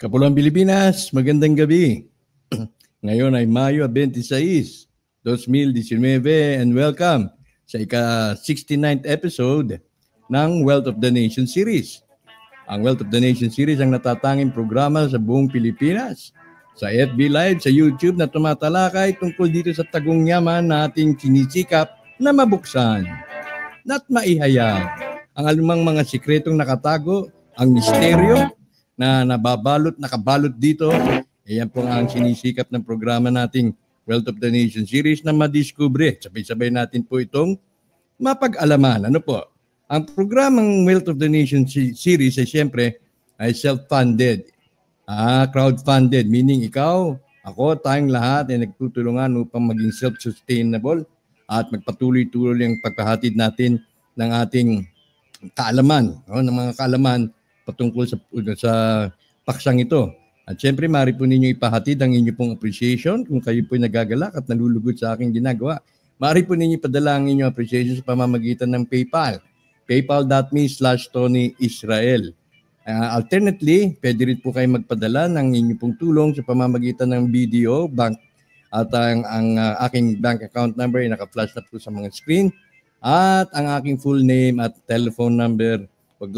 Kapuluang Pilipinas, magandang gabi. Ngayon ay Mayo 26, 2019 and welcome sa ika-69th episode ng Wealth of the Nation Series. Ang Wealth of the Nation Series ang natatanging programa sa buong Pilipinas. Sa FB Live, sa YouTube na tumatalakay tungkol dito sa tagong yaman na ating sinisikap na mabuksan at maihayag ang alumang mga sikretong nakatago, ang misteryo na nakabalot dito. Ayan po ang sinisikap ng programa nating Wealth of the Nation Series na madiskubre. Sabay-sabay natin po itong mapag-alaman. Ano po? Ang programang Wealth of the Nation Series ay siyempre ay self-funded. Crowdfunded, meaning ikaw, ako, tayong lahat ay nagtutulungan upang maging self-sustainable at magpatuloy-tuloy ang pagkahatid natin ng ating kaalaman, ng mga kaalaman patungkol sa paksang ito. At siyempre, maaari po ninyo ipahatid ang inyo pong appreciation kung kayo po nagagalak at nalulugod sa aking ginagawa. Maaari po ninyo ipadala ang inyong appreciation sa pamamagitan ng PayPal. PayPal.me/Tony Israel. Alternately, pwede rin po kayo magpadala ng inyong pong tulong sa pamamagitan ng BDO Bank. At ang aking bank account number ay naka-flash na po sa mga screen. At ang aking full name at telephone number. Wag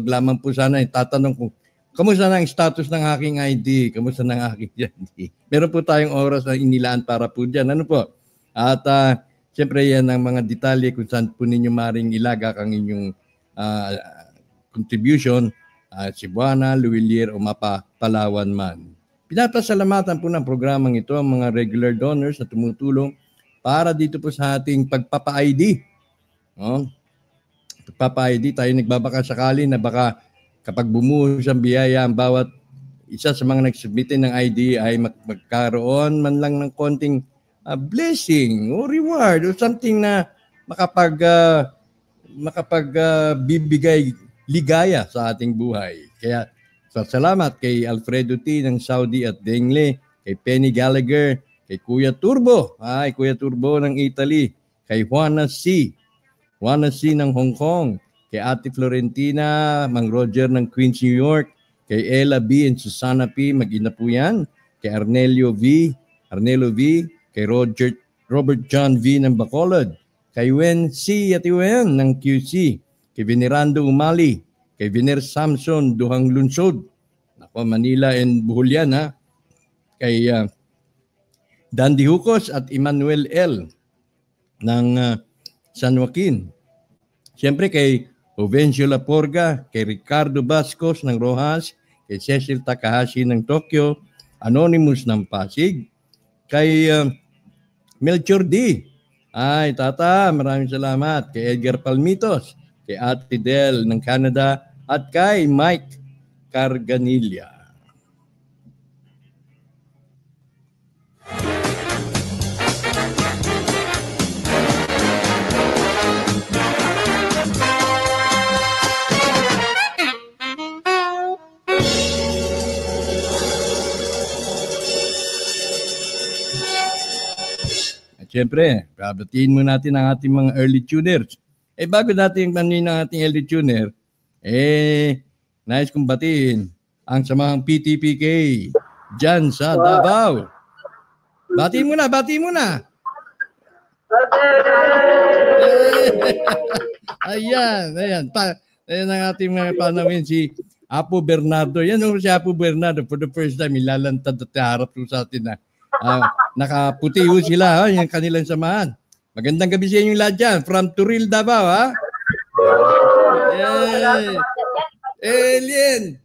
lamang po sana itatanong kung kamusta na ang status ng aking ID, kamusta na ang aking ID. Meron po tayong oras na inilaan para po dyan. Ano po? At siyempre yan ang mga detalye kung saan po ninyo maring ilagak ang inyong contribution, Cebuana, Luwilier o Mapa, Palawan man. Pinapasalamatan po ng programang ito ang mga regular donors na tumutulong para dito po sa ating pagpapa-ID. Pagpapa-ID, tayo nagbabaka sakali na baka kapag bumuhos ang biyaya ang bawat isa sa mga nagsubmite ng ID ay magkaroon man lang ng konting blessing o reward o something na makapagbibigay ligaya sa ating buhay. Kaya salamat kay Alfredo T. ng Saudi at Dengle, kay Penny Gallagher, kay Kuya Turbo, Kuya Turbo ng Italy, kay Juana C. ng Hong Kong, kay Ate Florentina, Mang Roger ng Queens, New York, kay Ella B. and Susana P. Mag-ina po yan, kay Arnelio V., kay Robert John V. ng Bacolod, kay Wen C. Ate Wen ng QC, kay Venerando Umali, kay Vener Samson Duhang Lunsod, Manila and Bohol yan, kay Dandy Hucos at Emmanuel L. ng San Joaquin. Siyempre kay Ovencio Laporga, kay Ricardo Bascos ng Rojas, kay Cecil Takahashi ng Tokyo, Anonymous ng Pasig, kay Melchor D. Tata, maraming salamat. Kay Edgar Palmitos, kay Ate Del ng Canada, at kay Mike Carganilla. Siyempre, babatiin mo natin ang ating mga early tuners. Bago natin panin ang ating early tuner, nais kong batiin ang samahang PTPK dyan sa Davao. Batiin mo na. Ayan. Ayan ang ating mga panawin, si Apo Bernardo. Yan si Apo Bernardo. For the first time, ilalantad at harap sa atin na. Nakaputi sila, yung kanilang samahan. Magandang gabi sa inyo lahat dyan. From Turil, Davao, Yay! Alien!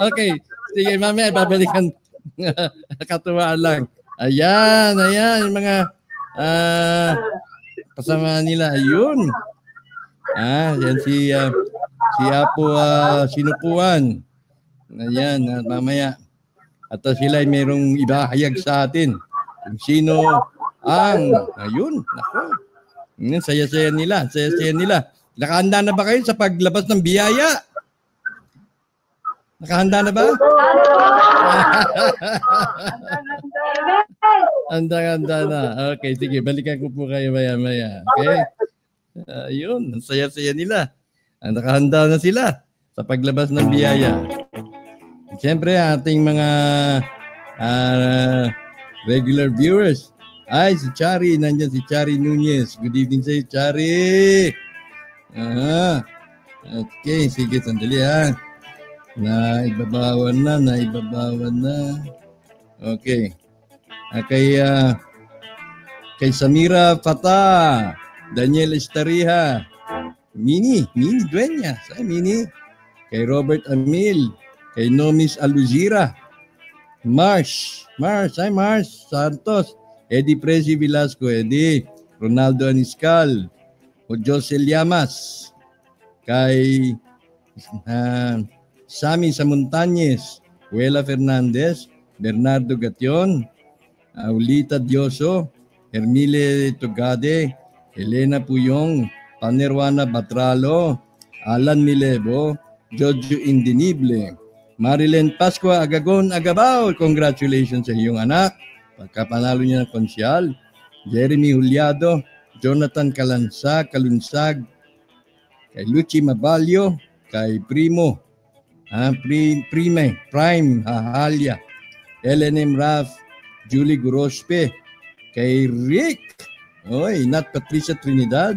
Okay. Sige, mamaya babalikan. Katuwaan lang. Ayan. Yung mga kasama nila. Ayun. Yan si Apo Sinupuan. Ayan, at mamaya. At sila ay mayroong ibahayag sa atin. Kung sino ayun, nako. Saya-saya nila. Nakahanda na ba kayo sa paglabas ng biyaya? Nakahanda na ba? Handa na. Okay, sige. Balikan ko po kayo maya-maya. Okay? Ayun, saya-saya nila. Nakahanda na sila. sa paglabas ng biyaya. Siyempre, ating mga regular viewers. Ay, si Chari. Nandiyan si Chari Nunez. Good evening sa iyo, Chari. Okay, sige, sandali ha. Naibabawan na. Okay. Kay Samira Fata, Daniel Estariha, Mini Dueñas, Mini. Kay Robert Amil, kay Nomis Aluzira, Mars Santos, Eddie Prezi Velasco, Ronaldo Aniscal, Jose Llamas, kay Sammy Samontañez, Huela Fernandez, Bernardo Gation, Aulita Dioso, Hermile Togade, Elena Puyong, Panerwana Batralo, Alan Milebo, Jojo Indinible, Marilyn Pascua Agagon Agabao, congratulations sa iyong anak, pagkapanalo niya ng konsyal. Jeremy Juliado, Jonathan Kalunsag, kay Luchi Mabalyo, kay Prime Hahalya, LNM Raf, Julie Gurospe, kay Rick, Nat Patricia Trinidad.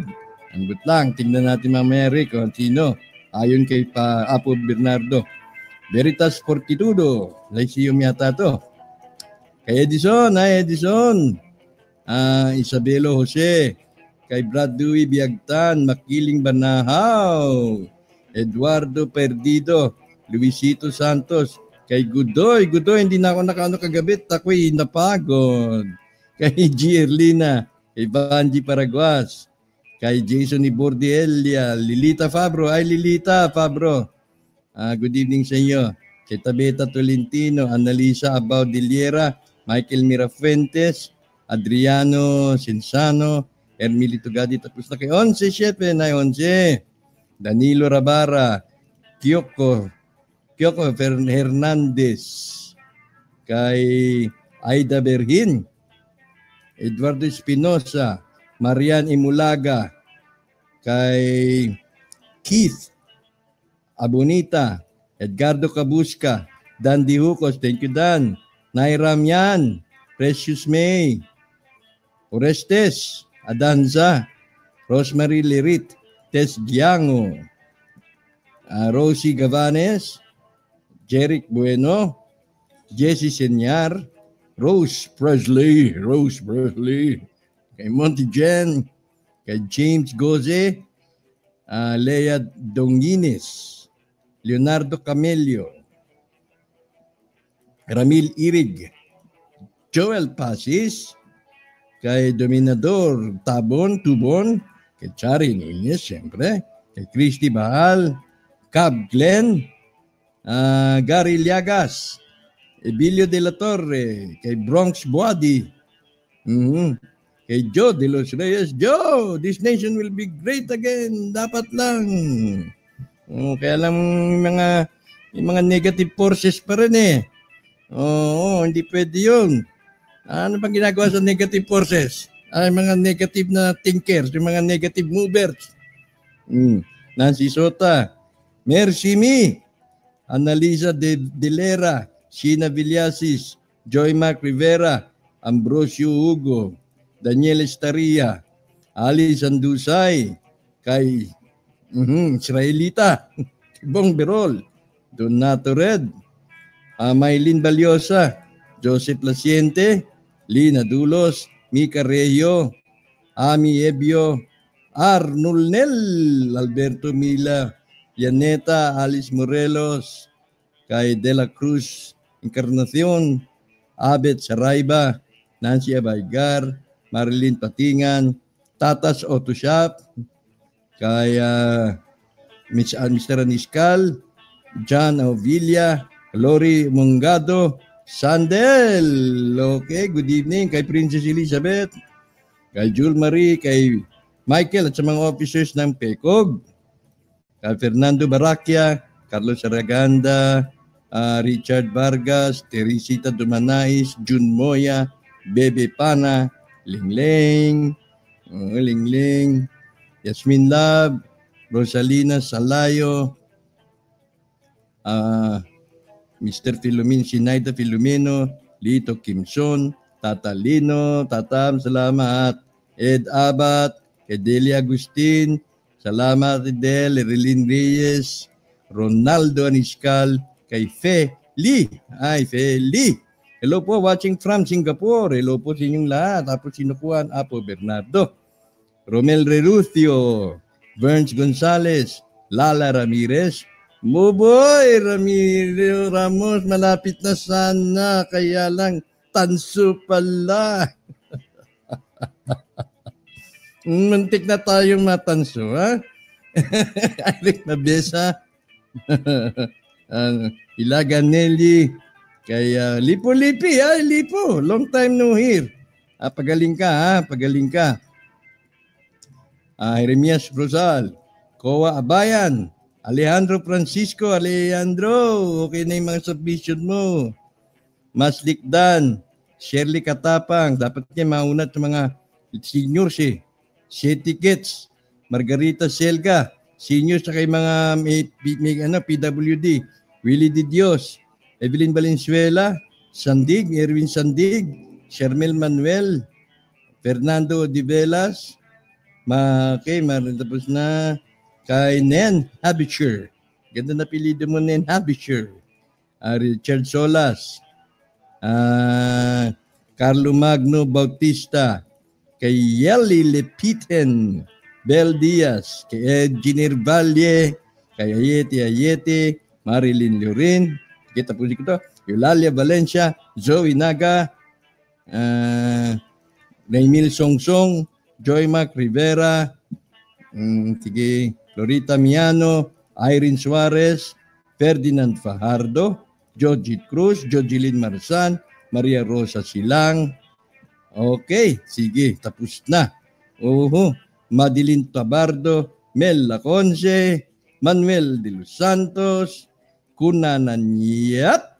Ang lang, tingnan natin mamaya Rick kung sino. Ayon kay Apo Bernardo. Veritas Fortitudo, Lyceum yata to. Kay Edison, Isabelo Jose, kay Brad Dewey Biagtan, Makiling Banahaw, Eduardo Perdido, Luisito Santos, kay Gudoy, hindi na ako nakaano kagabit, ako'y napagod. Kay G. Erlina, kay Banji Paraguas, kay Jason Ibordelia, Lilita Fabro, good evening sa inyo. Kay Tabeta Tolentino, Annalisa Abaudiliera, Michael Mirafuentes, Adriano Sinsano, Hermilito Gadi, tapos na kay 11, Danilo Rabara, Kyoko Hernandez, kay Aida Berhin, Eduardo Espinosa, Marian Imulaga, kay Keith Abonita, Edgardo Kabuska, Dan Dihucos, thank you Dan, Naira Mian, Precious May, Orestes Adanza, Rosemary Lirit, Tess Giango, Rosie Gavanes, Jeric Bueno, Jesse Senyar, Rose Presley, kay Monty Jen, kay James Goze, Lea Dongines, Leonardo Camelio, Ramil Irig, Joel Pasis, kay Dominador Tubon, kay Chari Nunez, siyempre, kay Christy Bahal, Cab Glenn, Gary Liagas, Emilio de la Torre, kay Bronx Buadi, kay Joe de los Reyes, Joe, this nation will be great again, dapat lang. Kaya lang mga negative forces pa rin hindi pwede yun. Ano bang ginagawa sa negative forces? Ay, mga negative na thinkers, yung mga negative movers. Nancy Sota, Mercy Me, Annalisa Delera, Sheena Villasis, Joy Mac Rivera, Ambrosio Hugo, Daniel Estaria, Ali Sandusay, kay Israelita, Bong Berol, Donato Red, Maylin Balyosa, Joseph Laciente, Lina Dulos, Mika Reyo, Ami Ebio, Arnul Nel, Alberto Mila, Yaneta, Alice Morelos, kay De La Cruz Encarnacion, Abet Saraiba, Nancy Abaygar, Marilyn Patingan, Tatas Otoshap, kay Mr. Aniscal, John Ovilia, Lori Mongado, Sandel. Okay, good evening kay Princess Elizabeth, kay Jul Marie, kay Michael at sa mga officers ng PECOG, kay Fernando Barakia, Carlos Araganda, Richard Vargas, Teresita Dumanais, Jun Moya, Bebe Pana, Lingling, Yasmin Lab, Rosalina Salayo, Mr. Filomeno, Sinaida Filomeno, Lito Kimson, Tata Lino, Tatam, salamat. Ed Abat, kay Delia Agustin, salamat Del, Erilyn Reyes, Ronaldo Aniscal, kay Fe Lee. Ay, Fe Lee. Hello po, watching from Singapore. Hello po sa inyong lahat. Tapos sinukuhan, Apo Bernardo. Romel Rerucio, Burns Gonzales, Lala Ramirez, Muboy Ramiro Ramos, malapit na sana, kaya lang tanso pala. Muntik na tayong matanso, ha? Eric Mabesa, Ilaga Nelly, kay Lipo-Lipi, Lipo, long time no hear. Pagaling ka, ha? Pagaling ka. Jeremias Rosal, Kowa Abayan, Alejandro Francisco, okay na yung mga submission mo. Maslik Dan, Shirley Katapang, dapat niya maunat sa mga seniors eh. Shetty Kits, Margarita Selga, seniors sa kay mga PWD, Willie Di Dios, Evelyn Valenzuela, Sandig, Erwin Sandig, Shermel Manuel, Fernando Odivelas, tapos na kay Nen Habitsure. Ganda na pilido mo, Nen Habitsure. Richard Solas, Carlo Magno Bautista, kay Yeli Lepiten, Bel Diaz, kay Engineer Valle, kay Ayete, Marilyn Lurin, kita po dito, Eulalia Valencia, Zoe Naga, Raymil Songsong, Joy Mac Rivera, Florita Miano, Irene Suarez, Ferdinand Fajardo, Jojit Cruz, Jojelyn Marsan, Maria Rosa Silang. Okay, sige, tapos na. Madeline Tabardo, Mel Laconce, Manuel de los Santos, Kuna Nanyat,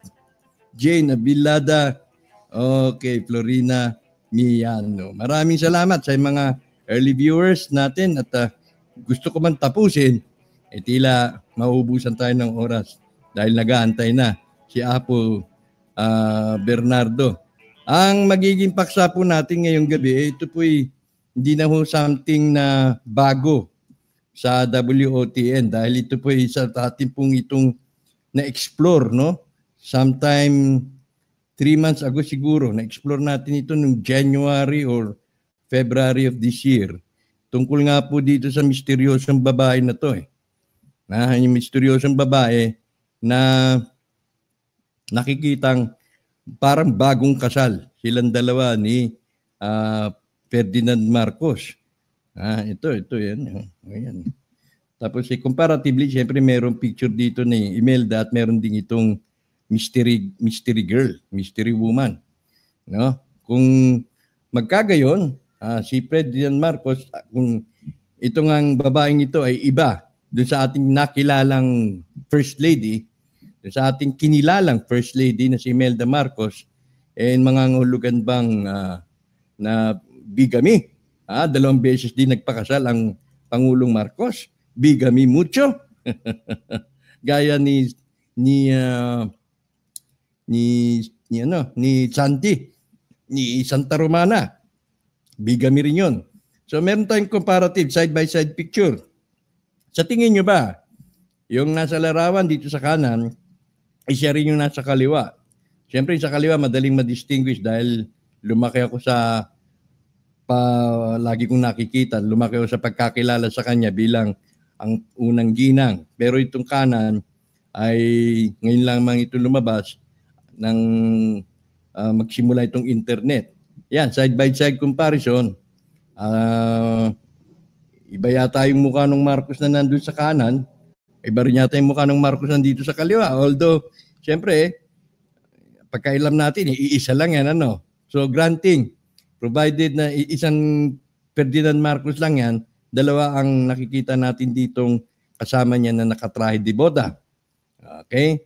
Jane Abilada, okay, Florina Miano. Maraming salamat sa mga early viewers natin at gusto ko man tapusin, tila mauubusan tayo ng oras dahil nag-aantay na si Apo Bernardo. Ang magiging paksa po natin ngayong gabi, ito po'y hindi na ho something na bago sa WOTN dahil ito po'y sa ating pong itong na-explore, no? Sometime 3 months ago siguro, na-explore natin ito noong January or February of this year. Tungkol nga po dito sa misteryosong babae na to eh. Yung misteryosong babae na nakikitang parang bagong kasal. Silang dalawa ni Ferdinand Marcos. Ito yan. Ayan. Tapos comparatively, siyempre mayroong picture dito ni Imelda at meron din itong mystery girl, mystery woman. No? Kung magkagayon, si Ferdinand Marcos, kung ito ngang babaeng ito ay iba doon sa ating nakilalang First Lady, doon sa ating kinilalang First Lady na si Imelda Marcos, mga ngulugan bang na bigami. 2 beses din nagpakasal ang Pangulong Marcos. Bigami mucho. Gaya ni Santi, ni Santa Romana. Bigami rin yun. So meron tayong comparative side-by-side picture. Sa tingin nyo ba, yung nasa larawan dito sa kanan, ay siya rin yung nasa kaliwa. Siyempre sa kaliwa madaling ma-distinguish dahil lumaki ako sa lagi kong nakikita, lumaki ako sa pagkakilala sa kanya bilang ang unang ginang. Pero itong kanan ay ngayon lamang ito lumabas nang magsimula itong internet. Yan, side-by-side comparison. Iba yata yung mukha ng Marcos na nandun sa kanan. Iba rin yata yung mukha ng Marcos nandito sa kaliwa. Although, siyempre, pagkailam natin, iisa lang yan. So, granting, provided na isang Ferdinand Marcos lang yan, 2 ang nakikita natin ditong kasama niya na nakatrahe de boda. Okay?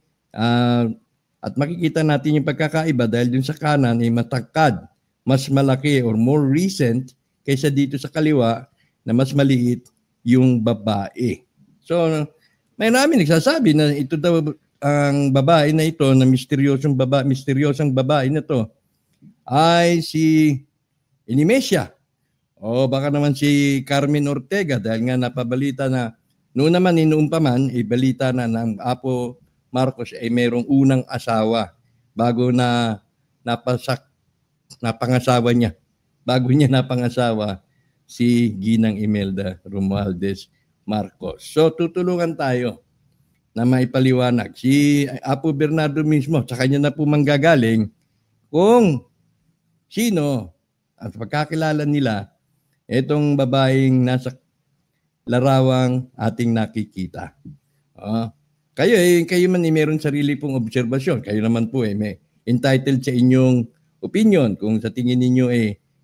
At makikita natin yung pagkakaiba dahil dun sa kanan ay matangkad, mas malaki or more recent kaysa dito sa kaliwa na mas maliit yung babae. So, may namin nagsasabi na ito daw ang babae na ito, na misteryosang babae na to, ay si Inimesia. O baka naman si Carmen Ortega, dahil nga napabalita na noon naman, inoon pa man, balita na ng Apo Marcos ay mayroong unang asawa bago na napangasawa niya. Bago niya napangasawa si Ginang Imelda Romualdez Marcos. So tutulungan tayo na maipaliwanag. Si Apo Bernardo mismo, sa kanya na po manggagaling kung sino at pagkakilala nila itong babaeng nasa larawang ating nakikita. Kayo man meron sarili pong obserbasyon. Kayo naman po may entitled sa inyong opinion. Kung sa tingin ninyo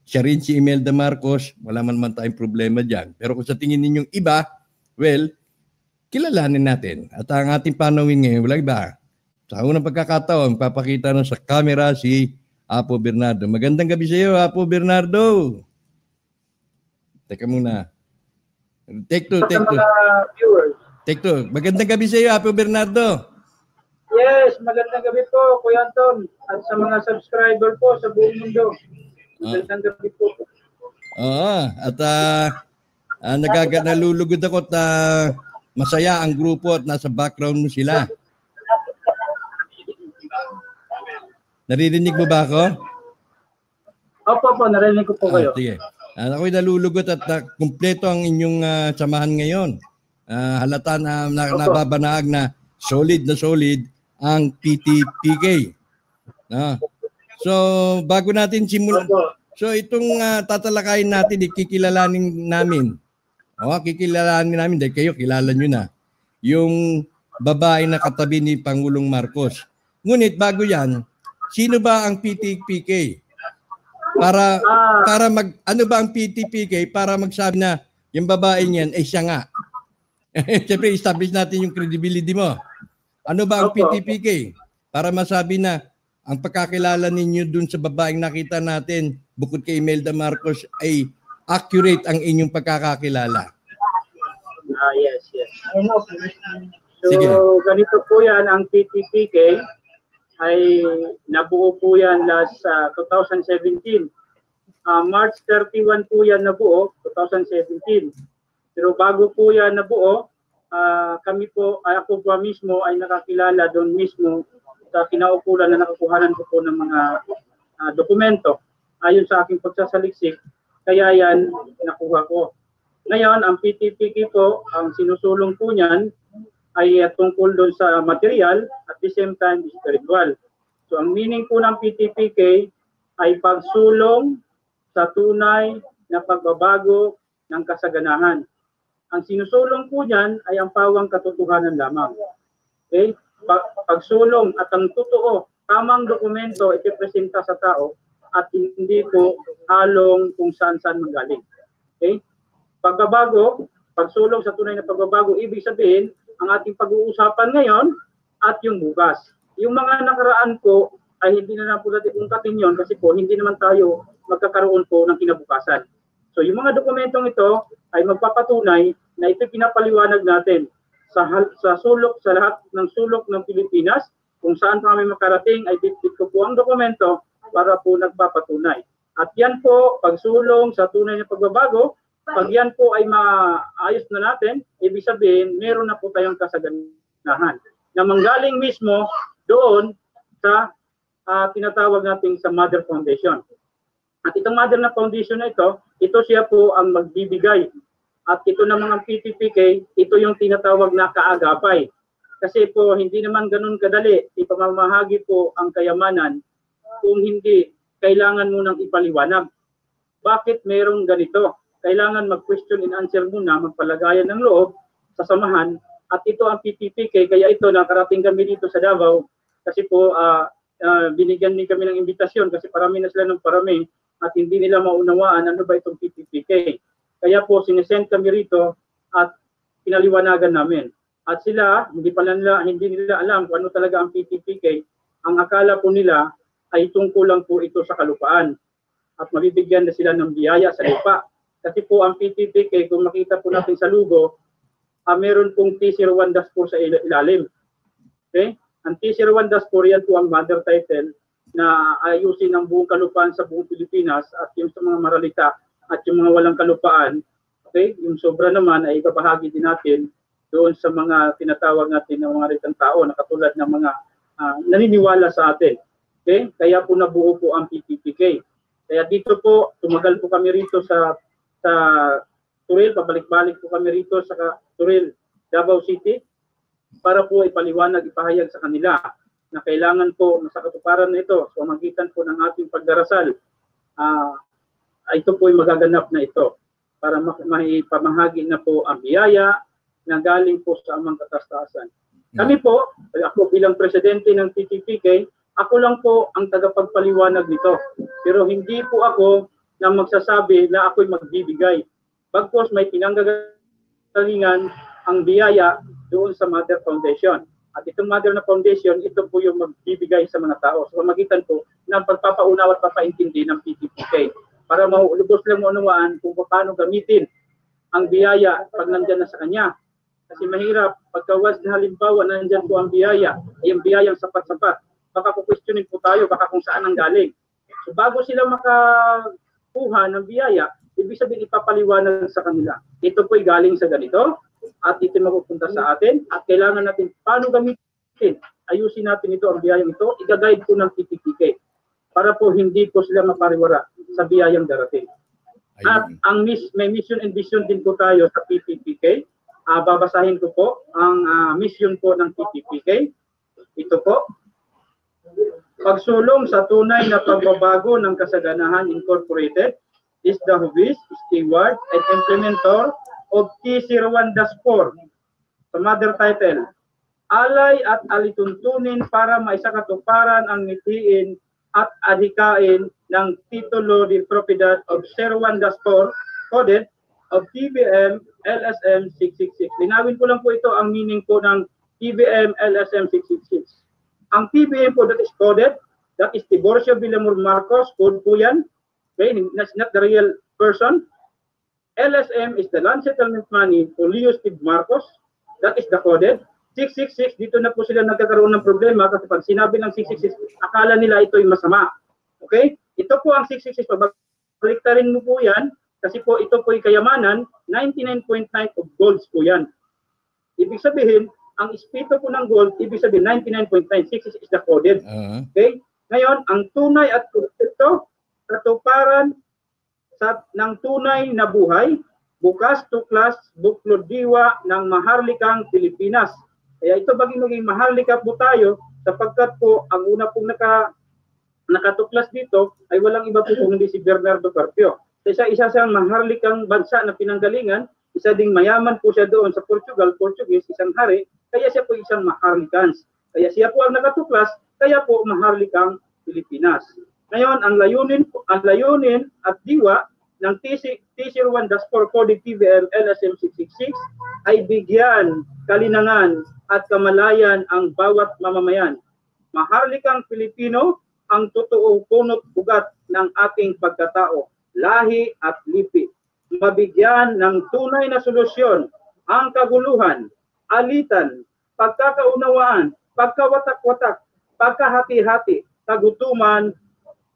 siya rin si Imelda Marcos, wala man tayong problema dyan. Pero kung sa tingin ninyong iba, well, kilalanin natin. At ang ating panawin ngayon, wala iba. Sa unang pagkakataon, papakita na sa camera si Apo Bernardo. Magandang gabi sa iyo, Apo Bernardo. Teka muna. Take two. Take two. Magandang gabi sa iyo, Apo Bernardo. Yes, magandang gabi po, Kuya Anton. At sa mga subscriber po sa buong mundo. Magandang gabi po. At nalulugod ako at masaya ang grupo at nasa background mo sila. Naririnig mo ba ako? Opo, narinig ko po kayo. Sige. Ako'y nalulugot at kumpleto ang inyong samahan ngayon. Halata na nababanaag na solid ang PTPK. So, bago natin simulan, so itong tatalakayin natin, kikilalanin namin dahil kayo, kilala nyo na, yung babae na katabi ni Pangulong Marcos. Ngunit bago yan, sino ba ang PTPK? Ano ba ang PTPK para magsabi na yung babae niyan ay siya nga? Siyempre, establish natin yung credibility mo. Ano ba ang PTPK? Para masabi na ang pagkakilala ninyo dun sa babaeng nakita natin bukod kay Imelda Marcos ay accurate ang inyong pagkakakilala. Yes. So, sige. Ganito po yan, ang PTPK ay nabuo po yan last 2017. March 31 po yan nabuo, 2017. Pero bago po yan nabuo, ako po mismo ay nakakilala doon mismo sa kinaukulan na nakakuhanan ko po ng mga dokumento ayon sa aking pagsasaliksik. Kaya yan, nakuha ko. Ngayon, ang PTPK po, ang sinusulong po niyan ay tungkol doon sa material at the same time spiritual. So ang meaning po ng PTPK ay pagsulong sa tunay na pagbabago ng kasaganahan. Ang sinusulong po niyan ay ang pawang katotohanan lamang. Okay? Pagsulong at ang totoo, tamang dokumento ipipresenta sa tao at hindi po halong kung saan-saan manggaling. Okay? Pagbabago, pagsulong sa tunay na pagbabago, ibig sabihin, ang ating pag-uusapan ngayon at yung bukas. Yung mga nakaraan po ay hindi na lang po natin ungkatin yun kasi po hindi naman tayo magkakaroon po ng kinabukasan. So yung mga dokumentong ito ay magpapatunay na ito pinapaliwanag natin sa lahat ng sulok ng Pilipinas kung saan pa kami makarating ay bitbit ko po ang dokumento para po nagpapatunay. At yan po, pagsulong sa tunay na pagbabago, pag yan po ay maayos na natin, ibig sabihin, meron na po tayong kasaganahan na manggaling mismo doon sa tinatawag natin sa Mother Foundation. At itong Mother na Foundation na ito siya po ang magbibigay. At ito na mga PTPK, ito yung tinatawag na kaagapay. Kasi po, hindi naman ganun kadali, ipamamahagi po ang kayamanan kung hindi kailangan mo nang ipaliwanag. Bakit mayroong ganito? Kailangan mag-question and answer muna, magpalagayan ng loob sa samahan. At ito ang PTPK, kaya ito nakarating kami dito sa Davao kasi po binigyan din kami ng imbitasyon kasi parami na sila ng parami at hindi nila maunawaan ano ba itong PTPK. Kaya po sinesend kami rito at pinaliwanagan namin. At sila, hindi nila alam kung ano talaga ang PTPK. Ang akala po nila ay tungkol lang po ito sa kalupaan at mabibigyan na sila ng biyaya sa lupa. Kasi po ang PTPK, kung makita po natin sa logo, meron pong T01-4 sa ilalim. Okay? Ang TC-1-4 yan po ang mother title na ayusin ang buong kalupaan sa buong Pilipinas at yung sa mga maralita at yung mga walang kalupaan. Okay? Yung sobra naman ay ibabahagi din natin doon sa mga tinatawag natin ng mga ritang tao na katulad ng mga naniniwala sa atin. Okay? Kaya po nabuo po ang PPPK. Kaya dito po, tumagal po kami rito sa Turil, pabalik-balik po kami rito sa Turil, Davao City para po ipaliwanag, ipahayag sa kanila na kailangan po sa katuparan na ito, sa magitan po ng ating pagdarasal, ito po ay magaganap na ito para maipamahagi na po ang biyaya na galing po sa amang katastasan. Kami po, ako bilang presidente ng PPPK, ako lang po ang tagapagpaliwanag nito. Pero hindi po ako na magsasabi na ako'y magbibigay. Bagkus may pinanggagalingan ang biyaya doon sa Mother Foundation. At itong Mother na Foundation, ito po yung magbibigay sa mga tao. So magitan po ng pagpapaunaw at papaintindi ng PPPK para maulubos lang unawaan kung paano gamitin ang biyaya pag nandyan na sa kanya. Kasi mahirap, pagkawas na halimbawa nandyan po ang biyaya, ay ang biyayang sapat-sapat. Baka po questionin po tayo, baka kung saan ang galing. So bago sila makakuha ng biyaya, ibig sabihin ipapaliwanag sa kanila. Ito po'y galing sa ganito, at ito mapupunta sa atin, at kailangan natin paano gamitin. Ayusin natin ito, ang biyayang ito, i-guide po ng PPPK para po hindi po sila mapariwara sa biyayang darating. At ang may mission and vision din po tayo sa PPPK. Babasahin ko po ang mission po ng PPPK. Ito po. Pagsulong sa tunay na pagbabago ng Kasaganahan Incorporated is the hubis, steward, and implementer of TC-1-4. Sa mother title, alay at alituntunin para maisakatuparan ang ngitiin at adhikain ng titulo de propiedad of TC-1-4 coded of TBM LSM 666. Linawin ko lang po ito ang meaning po ng TBM LSM 666. Ang TBM po that is coded, that is Tiburcio Villamor Marcos, code po yan. Okay, that's not the real person. LSM is the land settlement money for Leo Steve Marcos, that is the coded. 666, dito na po sila nagkakaroon ng problema kasi pag sinabi ng 666, akala nila ito ay masama. Okay? Ito po ang 666, pabaliktarin mo po yan kasi po ito po ay kayamanan, 99.9 of golds po yan. Ibig sabihin, ang espito po ng gold, ibig sabihin 99.9, 666 is the coded. Okay? Ngayon, ang tunay at ito, katuparan ng tunay na buhay, bukas tuklas, buklod diwa ng maharlikang Pilipinas. Kaya ito maging maharlika po tayo sapagkat po ang una pong nakatuklas dito ay walang iba po kung hindi si Bernardo Carpio. Isa siyang maharlikang bansa na pinanggalingan, isa ding mayaman po siya doon sa Portugal, Portuguese, isang hari, kaya siya po isang maharlikans. Kaya siya po ang nakatuklas, kaya po maharlikang Pilipinas. Ngayon, ang layunin at diwa ng TC-1-4 Code TBM LSM 666 ay bigyan, kalinangan at kamalayan ang bawat mamamayan. Maharlikang Pilipino ang totoong punot ugat ng ating pagkatao, lahi at lipi. Mabigyan ng tunay na solusyon ang kaguluhan, alitan, pagkakaunawaan, pagkawatak-watak, pagkahati-hati, kagutuman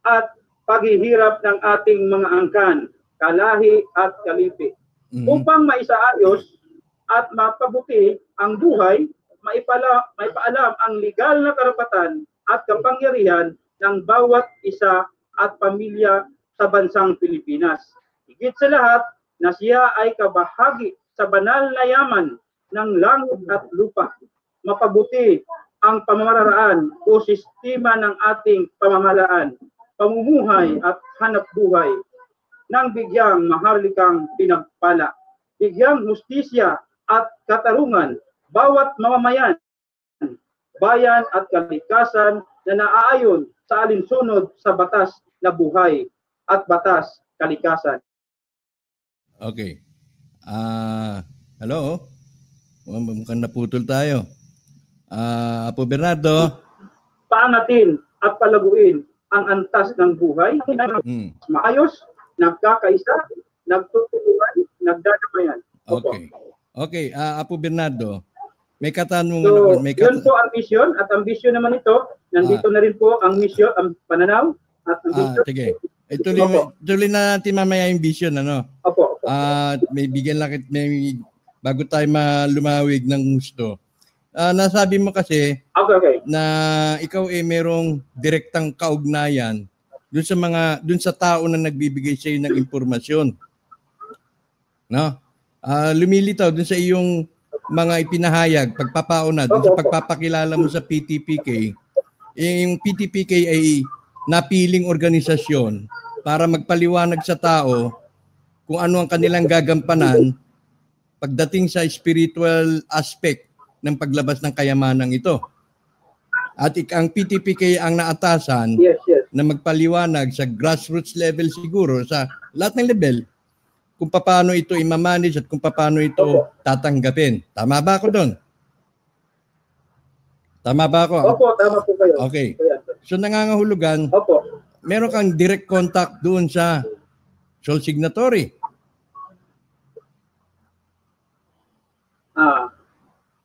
at paghihirap ng ating mga angkan, kalahi at kalipi. Upang maisaayos at mapabuti ang buhay, maipaalam ang legal na karapatan at kapangyarihan ng bawat isa at pamilya sa bansang Pilipinas. Higit sa lahat na siya ay kabahagi sa banal na yaman ng langit at lupa. Mapabuti ang pamamaraan o sistema ng ating pamahalaan, pamumuhay at hanap buhay nang bigyang maharlikang pinagpala, bigyang hustisya at katarungan bawat mamamayan, bayan at kalikasan na naaayon sa alinsunod sa batas na buhay at batas kalikasan. Okay. Hello? Mukhang naputol tayo. Apo Bernardo? Paangatin at palaguin ang antas ng buhay, maayos, nagkakaisa, nagtutulungan, nagdadamayan. Okay. Okay, Apo Bernardo, May katanungan So, ako. yun po ang mission at ang vision naman ito, nandito na rin po ang mission, ang pananaw at ang vision. Sige. Tuloy na natin mamaya yung vision, ano? Opo. May bigyan lang, bago tayo lumawig ng gusto. Nasabi mo kasi na ikaw merong direktang kaugnayan dun sa tao na nagbibigay sa iyo ng impormasyon. No? Lumilitaw dun sa iyong mga ipinahayag, pagpapauna, dun sa pagpapakilala mo sa PTPK. Yung PTPK ay napiling organisasyon para magpaliwanag sa tao kung ano ang kanilang gagampanan pagdating sa spiritual aspect ng paglabas ng kayamanang ito. At ang PTPK ang naatasan na magpaliwanag sa grassroots level siguro, sa lahat ng level, kung paano ito i-manage at kung paano ito tatanggapin. Tama ba ako doon? Tama ba ako? Opo, tama po kayo. Okay. So nangangahulugan, Opo. meron kang direct contact doon sa sole signatory.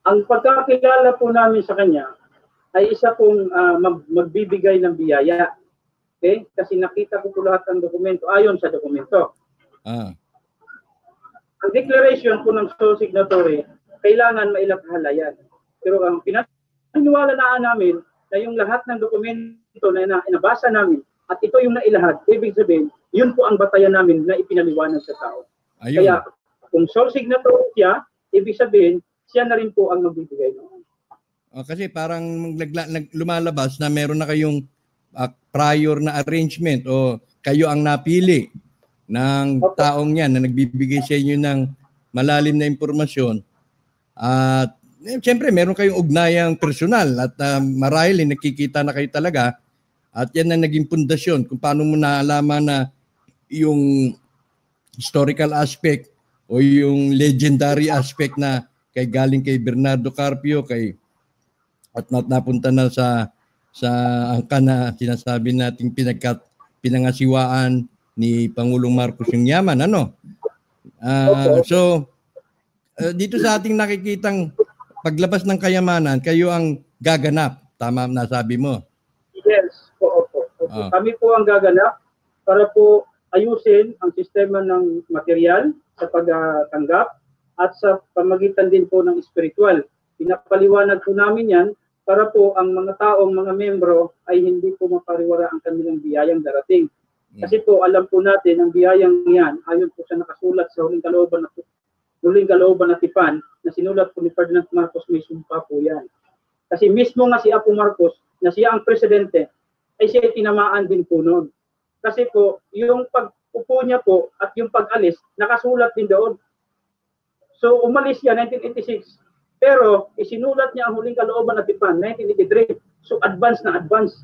Ang pagkakilala po namin sa kanya ay isa pong magbibigay ng biyaya. Okay? Kasi nakita ko po lahat ng dokumento ayon sa dokumento. Ang declaration po ng sole signatory, kailangan mailakahalayan. Pero ang pinaniwala na namin na yung lahat ng dokumento na inabasa namin at ito yung nailahad, ibig sabihin, yun po ang batayan namin na ipinaliwanag sa tao. Ayun. Kaya kung sole signatory siya, ibig sabihin, siya na rin po ang magbibigay noon. Kasi parang lumalabas na meron na kayong prior na arrangement o kayo ang napili ng taong yan na nagbibigay sa inyo ng malalim na impormasyon. At siyempre, meron kayong ugnayang personal at marahil nakikita na kayo talaga at yan na naging pundasyon kung paano mo naalaman na yung historical aspect o yung legendary aspect na galing kay Bernardo Carpio at napunta na sa angka na sinasabi nating pinangasiwaan ni Pangulong Marcos yung yaman, ano? Dito sa ating nakikitang paglabas ng kayamanan, kayo ang gaganap. Tama nasabi mo? Yes, opo. Kami po ang gaganap para po ayusin ang sistema ng material sa pagtanggap at sa pamagitan din po ng spiritual. Pinapaliwanag po namin yan para po ang mga taong, mga membro ay hindi po mapariwara ang kanilang biyayang darating. Kasi po alam po natin ang biyayang yan, ayon po sa nakasulat sa huling kalooban na tipan na sinulat po ni Ferdinand Marcos, may sumpa po yan. Kasi mismo nga si Apo Marcos, na siya ang presidente, ay siya tinamaan din po noon. Kasi po, yung pag-upo niya po at yung pag-alis, nakasulat din doon. So umalis siya 1986, pero isinulat niya ang huling kalooban na tipan 1983. So advance na advance.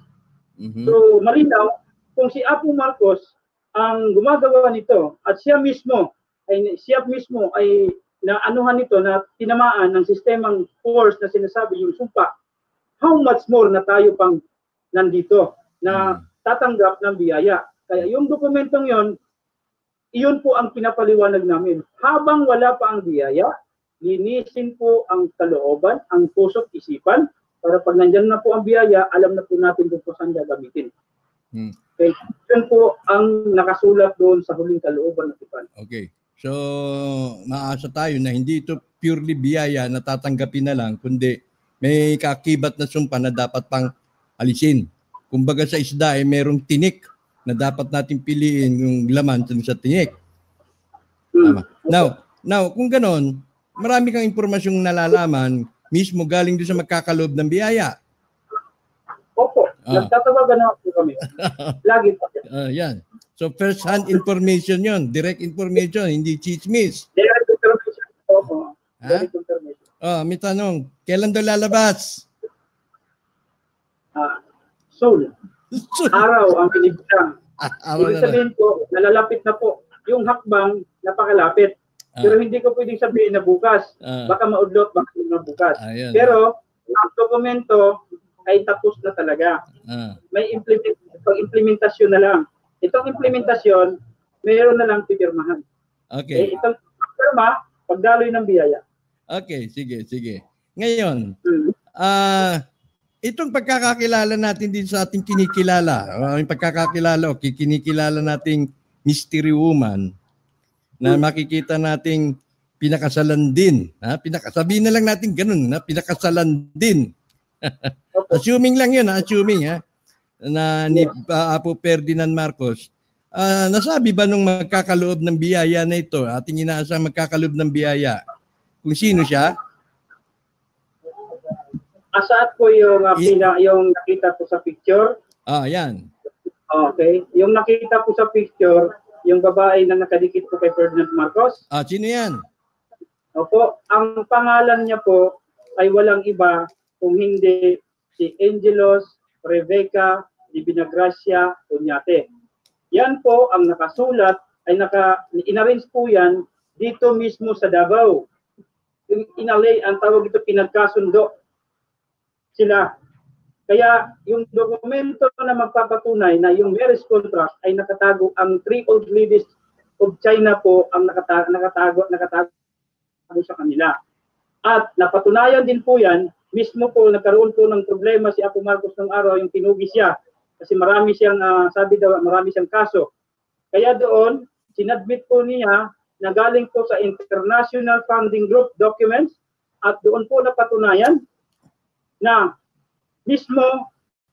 So malinaw kung si Apo Marcos ang gumagawa nito at siya mismo ay naanuhan nito na tinamaan ng sistemang force na sinasabi yung sumpa, how much more na tayo pang nandito na tatanggap ng biyaya. Kaya yung dokumentong yon, iyon po ang pinapaliwanag namin. Habang wala pa ang biyaya, linisin po ang kalooban, ang puso't isipan, para pag nandyan na po ang biyaya, alam na po natin kung saan gagamitin. Okay. Yun po ang nakasulat doon sa huling kalooban ng tipan. Okay. So, maasa tayo na hindi ito purely biyaya na tatanggapin na lang, kundi may kakibat na sumpa na dapat pang alisin. Kumbaga sa isda merong tinik na dapat natin piliin yung laman sa tinik. Tama. Now, kung ganon, marami kang impormasyong nalalaman mismo galing doon sa magkakaloob ng biyaya. Opo. Nagtatawagan na po kami. Lagi pa. Yan. So, first-hand information yon, direct information, hindi chismis. Direct information. Opo. Direct information. May tanong, kailan daw lalabas? Soul. Araw ang pinibigyan. Ibig sabihin po, nalalapit na po. Yung hakbang, napakalapit. Pero hindi ko pwedeng sabihin na bukas. Baka maudlot, baka na bukas. Pero, ang dokumento ay tapos na talaga. May implementasyon na lang. Itong implementasyon, mayroon na lang pipirmahan. Okay. Itong pirma, pagdaloy ng biyaya. Okay, sige. Ngayon, itong pagkakakilala natin din sa ating kinikilala, yung pagkakakilala o kinikilala nating mystery woman na makikita nating pinakasalan din. Sabihin na lang natin ganun, pinakasalan din. Assuming lang yun, assuming na ni Apo Ferdinand Marcos. Nasabi ba nung magkakaloob ng biyaya na ito, ating inaasang magkakaloob ng biyaya, kung sino siya? Asat po yung yung nakita po sa picture. Yan. Okay. Yung nakita po sa picture, yung babae na nakadikit po kay Ferdinand Marcos. Sino yan? Opo. Ang pangalan niya po ay walang iba kung hindi si Angelos Rebecca de Binagracia Oñate. Yan po ang nakasulat, ay inarrange po yan dito mismo sa Davao. Inalay, ang tawag ito, pinagkasundo sila. Kaya yung dokumento na magpapatunay na yung marriage contract ay nakatago, ang 3 old ladies of China po ang nakatago sa kanila. At napatunayan din po yan, mismo po nagkaroon po ng problema si Apo Marcos ng araw, yung tinugi siya. Kasi marami siyang, sabi daw, marami siyang kaso. Kaya doon, sinadmit po niya na galing po sa International Funding Group documents at doon po napatunayan na mismo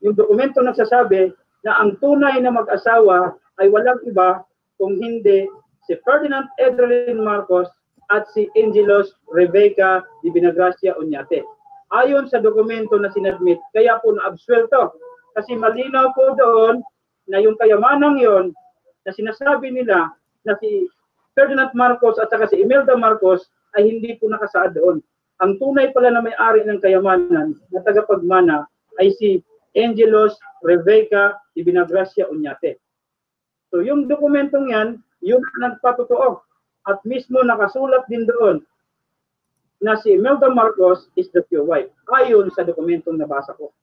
yung dokumento nagsasabi na ang tunay na mag-asawa ay walang iba kung hindi si Ferdinand Edralin Marcos at si Angelos Rebecca de Binagracia Oñate. Ayon sa dokumento na sinadmit, kaya po na-absuelto. Kasi malinaw po doon na yung kayamanang yon na sinasabi nila na si Ferdinand Marcos at saka si Imelda Marcos ay hindi po nakasaad doon. Ang tunay pala na may-ari ng kayamanan na tagapagmana ay si Angelos Rebecca de Binagracia Oñate. So yung dokumentong yan, yung nagpatotoo at mismo nakasulat din doon na si Imelda Marcos is the pure wife ayon sa dokumentong nabasa ko.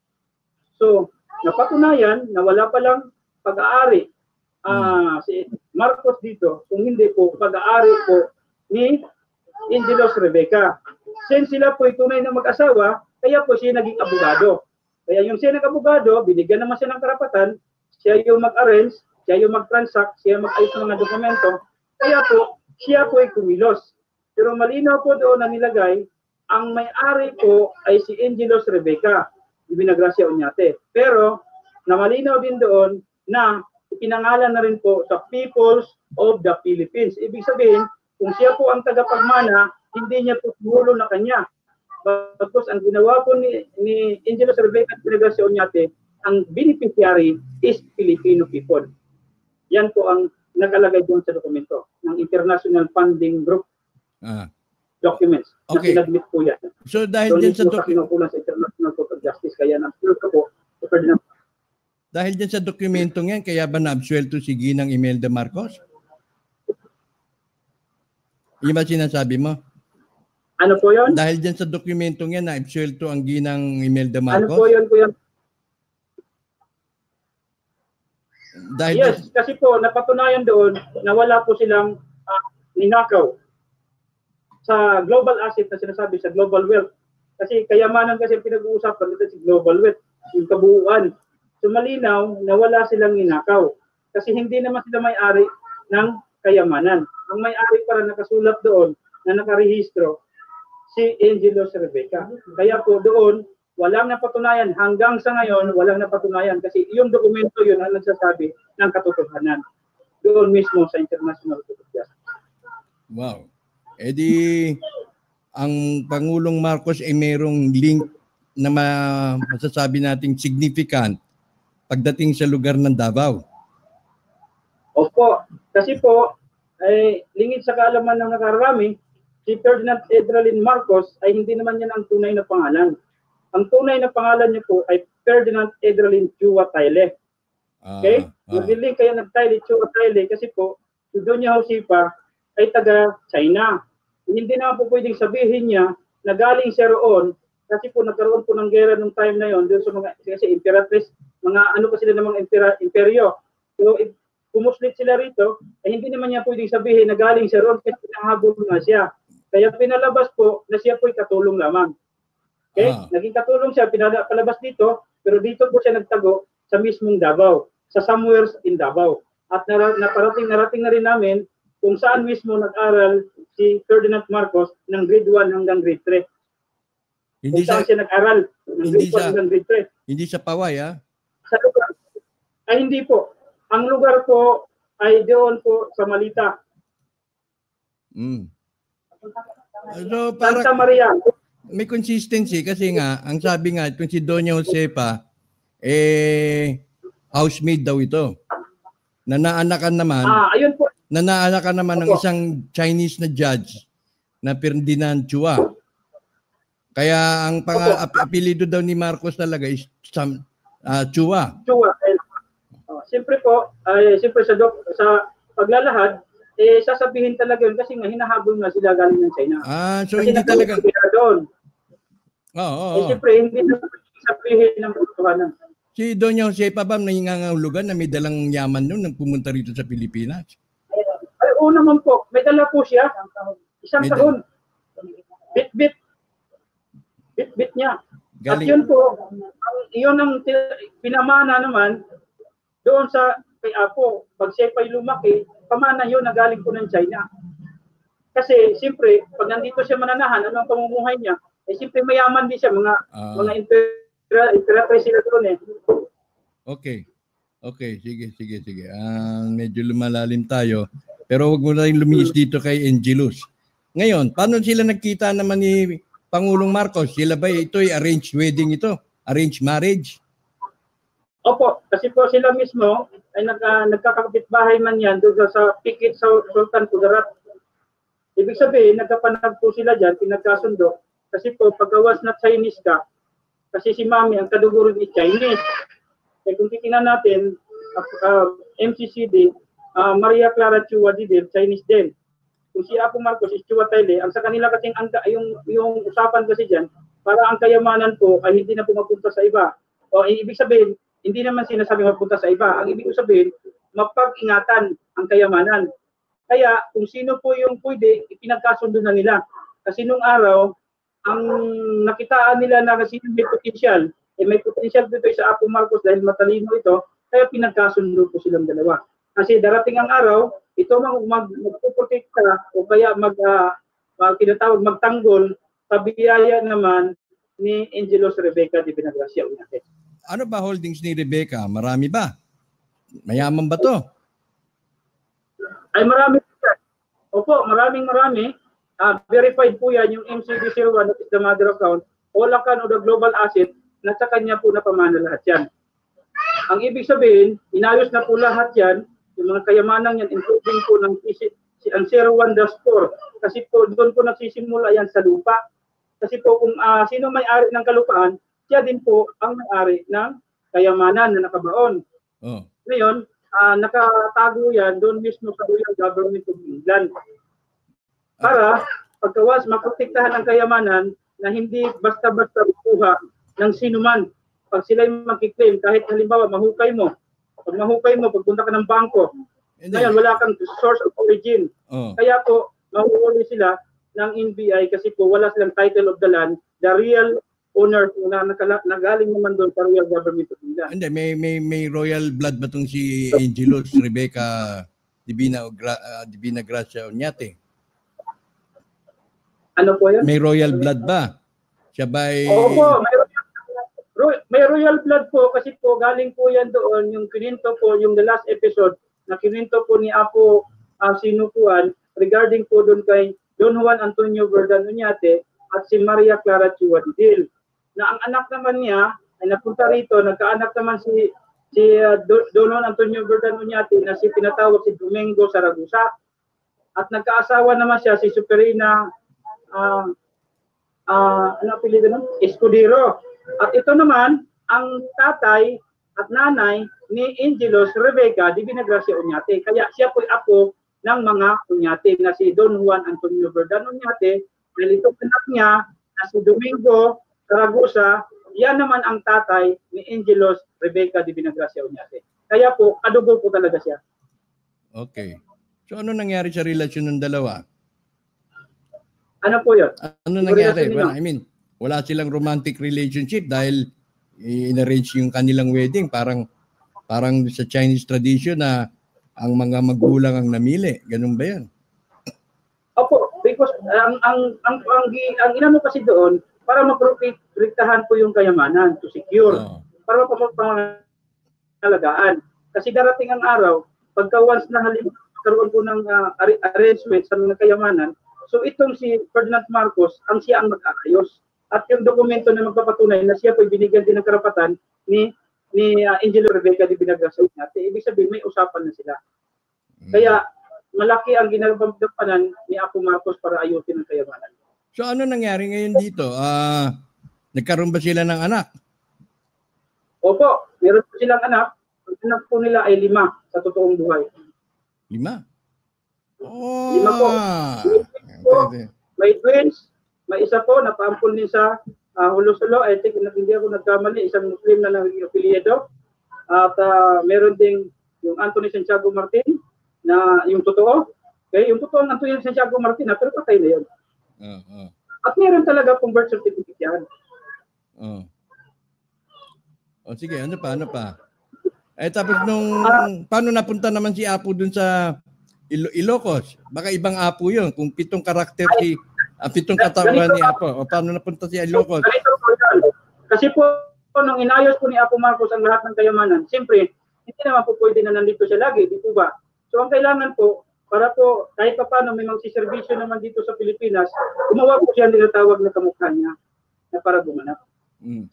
So napatunayan na wala palang pag-aari si Marcos dito kung hindi po pag-aari po ni Angelos Rebecca. Since sila po ay tunay na mag-asawa, kaya po siya naging abogado. Kaya yung siya nag-abogado, binigyan naman siya ng karapatan, siya yung mag-arrange, siya yung mag-transact, siya mag-ayos ng mga dokumento, kaya po siya po ay kumilos. Pero malinaw po doon na nilagay, ang may-ari po ay si Angelos Rebecca de Binagracia Oñate. Pero namalinaw din doon na ipinangalan na rin po sa Peoples of the Philippines. Ibig sabihin, kung siya po ang tagapagmana, hindi niya po tumulo na kanya. Tapos ang ginawa po ni Angelos Rebecca de Binagracia Oñate, ang beneficiary is Filipino people. Yan po ang nakalagay doon sa dokumento ng International Funding Group documents. Okay. Na sinadmit po yan. So dahil din sa kinukulan sa International Court of Justice, kaya na-absuelto po sa Ferdinand. Dahil din sa dokumentong yan, kaya ba na-absuelto si Ginang Imelda Marcos? Yung ba sinasabi mo? Ano po yun? Dahil din sa dokumentong yan, na-absuelto ang Ginang Imelda Marcos? Ano po yun, kuya? Dahil yes, kasi po napatunayan doon na wala po silang ninakaw sa global asset na sinasabi sa global wealth. Kasi kayamanan kasi pinag-uusapan dito si global wealth, yung kabuuan. So malinaw na wala silang ninakaw. Kasi hindi naman sila may-ari ng kayamanan. Ang may-ari para nakasulat doon na nakarehistro si Angelos Rebecca. Kaya po doon, walang napatunayan. Hanggang sa ngayon, walang napatunayan. Kasi yung dokumento yun ang nagsasabi ng katotohanan. Doon mismo sa International Court of Justice. Wow. E di, ang Pangulong Marcos ay mayroong link na masasabi nating significant pagdating sa lugar ng Davao. Opo. Kasi po, lingid sa kaalaman ng nakararami, si Ferdinand Edralin Marcos ay hindi naman yan ang tunay na pangalan. Ang tunay na pangalan niya po ay Ferdinand Edralin Chua Taile. Okay? Nabiling kaya nag-Taile Chua Taile kasi po, si Doña Josefa ay taga China. Hindi na po pwedeng sabihin niya na galing siya roon kasi po nagkaroon po ng gera nung time na yon doon sa mga kasi imperatrice, mga ano pa sila ng mga imperyo. So kumuslit sila rito, ay hindi naman niya pwedeng sabihin na galing siya roon kasi nanghabol na siya. Kaya pinalabas po na siya po'y katulong lamang. Okay? Ah. Naging katulong siya, palabas dito, pero dito po siya nagtago sa mismong Davao, sa somewhere in Davao. At narating na rin namin kung saan mismo nag-aral si Ferdinand Marcos ng grade 1 hanggang grade 3. Hindi Kung saan sa siya nag-aral ng grade 1 hanggang grade 3. hindi sa Paway, ha? Sa lugar, ay hindi po. Ang lugar po ay doon po sa Malita. Mm. So, Santa Maria. may consistency kasi nga, ang sabi nga, kung si Doña Josefa, housemaid daw ito. Nanaanakan naman, Ayun po. nanaanakan naman ng Opo. isang Chinese na judge na Ferdinand Chua. Kaya ang apelido daw ni Marcos talaga is Chua. Chua. Siyempre po, siyempre sa paglalahad, sasabihin talaga yun kasi nga hinahabol na sila galing ng China. So kasi hindi talaga. Doon. Oo. Siyempre, hindi na sabihin ng katotohanan. Si Doña Josefa ba nangingangahulugan na may dalang yaman nun nang pumunta rito sa Pilipinas? Ay, oo naman po. May dala po siya. Isang taon. Bit-bit. Bit-bit niya. At yun po, yun ang pinamana naman doon sa kay Apo. Pag siya pa'y lumaki, pamana yun na galing po ng China. Kasi siyempre, pag nandito siya mananahan, ano ang pamumuhay niya? Siyempre mayaman din siya, mga imperatrice sila doon eh. Okay, sige. Medyo lumalalim tayo. Pero wag mo na rin lumiis dito kay Angelus. Ngayon, paano sila nagkita naman ni Pangulong Marcos? Sila ba ito'y arranged wedding ito? Arranged marriage? Opo, kasi po sila mismo ay nagkakapitbahay man yan doon sa Pikit sa Sultan Kudarat. Ibig sabihin, nagkapanag po sila dyan, pinagkasundo. Kasi po, pagkawas na Chinese ka, kasi si Mami, ang kadugo rin is Chinese. Kaya kung titingnan natin, MCCD, Maria Clara Chua Didil, Chinese din. Kung si Apo Marcos is Chua Tayle, ang sa kanila kasing yung usapan kasi dyan, para ang kayamanan po ay hindi na pumapunta sa iba. O ibig sabihin, hindi naman sinasabi mapunta sa iba. Ang ibig sabihin, mapag-ingatan ang kayamanan. Kaya kung sino po yung pwede, ipinagkasundo na nila. Kasi nung araw, ang nakitaan nila na kasi may potential, may potential dito sa Apo Marcos dahil matalino ito, kaya pinagkasundo po silang dalawa. Kasi darating ang araw, ito magpuprotekta o kaya magtanggol sa biyaya naman ni Angelos Rebecca de Binagracia Oñate. Ano ba holdings ni Rebecca? Marami ba? Mayaman ba to? Ay marami. Opo, marami. Verified po yan yung MCD01, that is the mother account, Olacan o the global asset, na sa kanya po napamana lahat yan. Ang ibig sabihin, inayos na po lahat yan, yung mga kayamanan yan, including po ng ang 01-4, kasi po doon po nagsisimula yan sa lupa. Kasi po kung sino may-ari ng kalupaan, siya din po ang may-ari ng kayamanan na nakabaon. Ngayon, nakatago yan doon mismo sa Royal Government of England. Para pagkawas maprotektahan ang kayamanan na hindi basta-basta kuha ng sinuman. Pag sila'y magkiklaim, kahit halimbawa mahukay mo, pagpunta ka ng bangko, ngayon wala kang source of origin. Kaya po, mahuhuli sila ng NBI kasi po wala silang title of the land, the real owner na nagaling naman doon sa Royal Government of England. Hindi, may royal blood ba itong si Angelos Rebecca Divina Gracia Oñate? Ano po yan? May royal blood ba? Siya ba'y... Opo, may royal blood po kasi po galing po yan doon, yung kininto po, yung the last episode, na kininto po ni Apo Sinukuan regarding po doon kay Don Juan Antonio Verdan Oñate at si Maria Clara Chua Didil. Na ang anak naman niya ay napunta rito, nagkaanak naman si Don Juan Antonio Verdan Oñate na si pinatawag si Domingo Saragosa. At nagkaasawa naman siya si Superina Escudero. At ito naman, ang tatay at nanay ni Angelos Rebecca de Binagracia Oñate. Kaya siya po'y apo ng mga Oñate na si Don Juan Antonio Verdan Oñate. Dahil itong anak niya na si Domingo Saragosa, yan naman ang tatay ni Angelos Rebecca de Binagracia Oñate. Kaya po, kadugo po talaga siya. Okay. So ano nangyari sa relasyon ng dalawa? Ano po yun? Ano nangyari? Well, I mean, wala silang romantic relationship dahil in-arrange yung kanilang wedding. Parang sa Chinese tradition na ang mga magulang ang namili. Ganun ba yan? Opo, because ang inano kasi doon, para maprotektahan po yung kayamanan, to secure, para mapapangalagaan. Kasi darating ang araw, pagka once na halimbawa karoon po ng arrangement sa mga kayamanan, so itong si Ferdinand Marcos, siya ang mag-aayos. At yung dokumento na magpapatunay na siya po binigyan din ng karapatan ni Angelo Rebecca de Binagasao natin. Ibig sabihin, may usapan na sila. Kaya, malaki ang ginagampanan ni Apo Marcos para ayusin ang kayamanan. So ano nangyari ngayon dito? Nagkaroon ba sila ng anak? Opo, meron po silang anak. Ang anak po nila ay 5 sa totoong buhay. 5? Oh, 5 po. May twins. May isa po, napaampun din sa Hulo-Sulo. I think, hindi ako nagkamali, isang Muslim na nag-affiliado. At meron ding yung Anthony Santiago Martin, na yung totoo. Okay? Yung totoo ng Anthony Santiago Martin, pero patay na yun. At meron talaga pong birth certificate yan. O sige, ano pa? Tapos paano napunta naman si Apo dun sa Ilocos? Baka ibang Apo yun. Kung 7 karakter pitong katawan ni Apo. O paano napunta si Ilocos? Kasi po, nung inayos po ni Apo Marcos ang lahat ng kayamanan, siyempre, hindi naman po pwede na nandito siya lagi, di po ba? So ang kailangan po, para po kahit pa paano may magsiservisyo naman dito sa Pilipinas, gumawa po siya ng tinatawag na kamukha niya na para gumanap.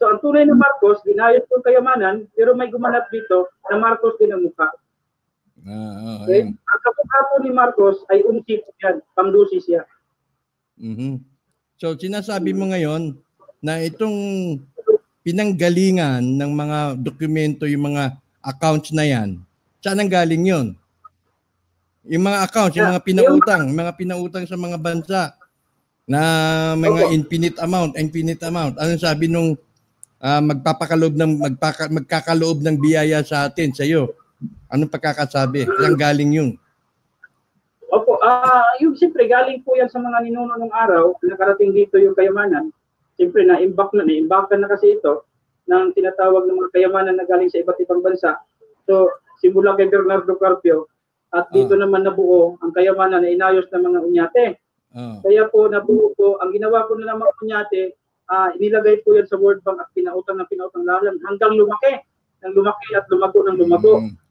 So ang tunay na Marcos, ginayos po kayamanan, pero may gumanap dito na Marcos din ang mukha. Okay? Ang kamukha po ni Marcos ay unsi po yan, pangdusi siya. So sinasabi mo ngayon na itong pinanggalingan ng mga dokumento, yung mga accounts na yan, saan ang galing yun? Yung mga accounts, yung mga pinautang sa mga bansa na mga infinite amount. Ano sabi nung magkakaloob ng biyaya sa atin, sa iyo? Anong pagkakasabi? Saan galing yun? Opo, yung siyempre galing po yan sa mga ninuno ng araw, nakarating dito yung kayamanan. Siyempre na-imbak na kasi ito ng tinatawag ng mga kayamanan na galing sa iba't ibang bansa. So, simula kay Bernardo Carpio, at dito naman nabuo ang kayamanan na inayos ng mga unyate. Kaya po nabuo po, ang ginawa po na ng mga unyate, inilagay po yan sa World Bank at pinautang lalang hanggang lumaki at lumago.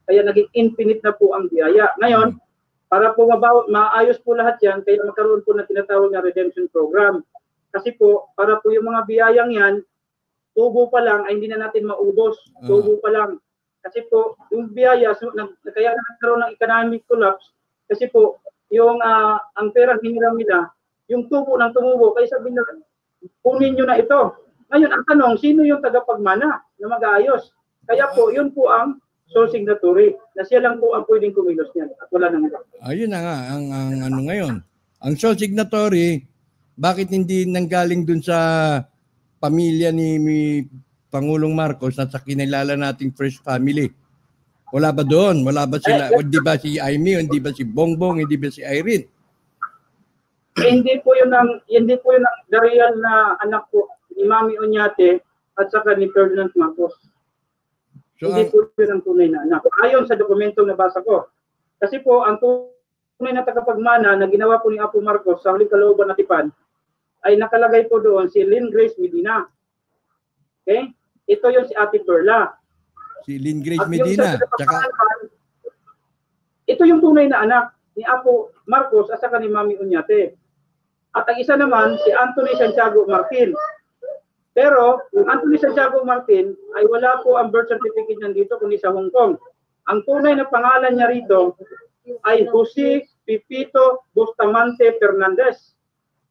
Kaya naging infinite na po ang biyaya. Ngayon, para po maayos po lahat yan, kaya magkaroon po na tinatawag na redemption program. Kasi po, para po yung mga biyayang yan, tubo pa lang ay hindi na natin maubos. Tubo pa lang. Kasi po, yung biyaya, kaya nagkaroon ng economic collapse, kasi po, yung ang perang hiniram nila, yung tubo ng tumubo, kaya sabi na, kunin nyo na ito. Ngayon, ang tanong, sino yung tagapagmana na mag-aayos? Kaya po, yun po ang sole signatory, na siya lang po ang pwedeng kumilos niyan, at wala nang iba. Ayun na nga, ang ano ngayon. Ang sole signatory, bakit hindi nanggaling dun sa pamilya ni Pangulong Marcos at sa kinilala nating first family? Wala ba doon? Wala ba sila? Hindi ba si Aimee? Hindi ba si Bongbong? Hindi ba si Irene? Hindi po yun ang real na anak po ni Mami Oñate at saka ni Ferdinand Marcos. So, hindi po yun ang tunay na anak. Ayon sa dokumentong nabasa ko. Kasi po, ang tunay na tagapagmana na ginawa po ni Apo Marcos sa huling kalooban na tipan ay nakalagay po doon si Lynn Grace Medina. Okay? Ito yung si Ate Perla. Si Lynn Grace Medina. Ito yung tunay na anak ni Apo Marcos at saka ni Mami Oñate. At ang isa naman, si Anthony Santiago Martin. Pero, yung Anthony Santiago Martin ay wala po ang birth certificate niya dito kundi sa Hong Kong. Ang tunay na pangalan niya rito ay Jose Pipito Bustamante Fernandez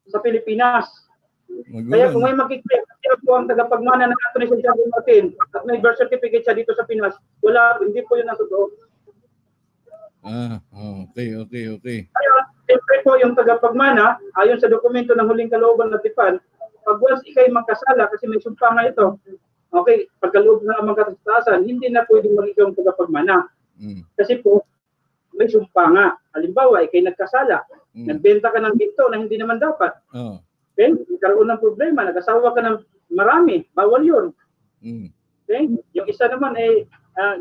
sa Pilipinas. Kaya kung may makikita po ang tagapagmana ng Anthony Santiago Martin at may birth certificate siya dito sa Pinas, wala, hindi po yun ang totoo. Okay. Kaya, siyempre po yung tagapagmana, ayon sa dokumento ng huling kalooban na tipan, pag once ikay magkasala, kasi may sumpa nga ito, okay, pagkaloob na ang magkatastasan, hindi na pwedeng maging tagapagmana. Kasi po, may sumpa nga. Halimbawa, ikay nagkasala, nagbenta ka ng ginto na hindi naman dapat. Okay? Nagkaroon ng problema, nag-asawa ka ng marami, bawal yun. Okay? Yung isa naman ay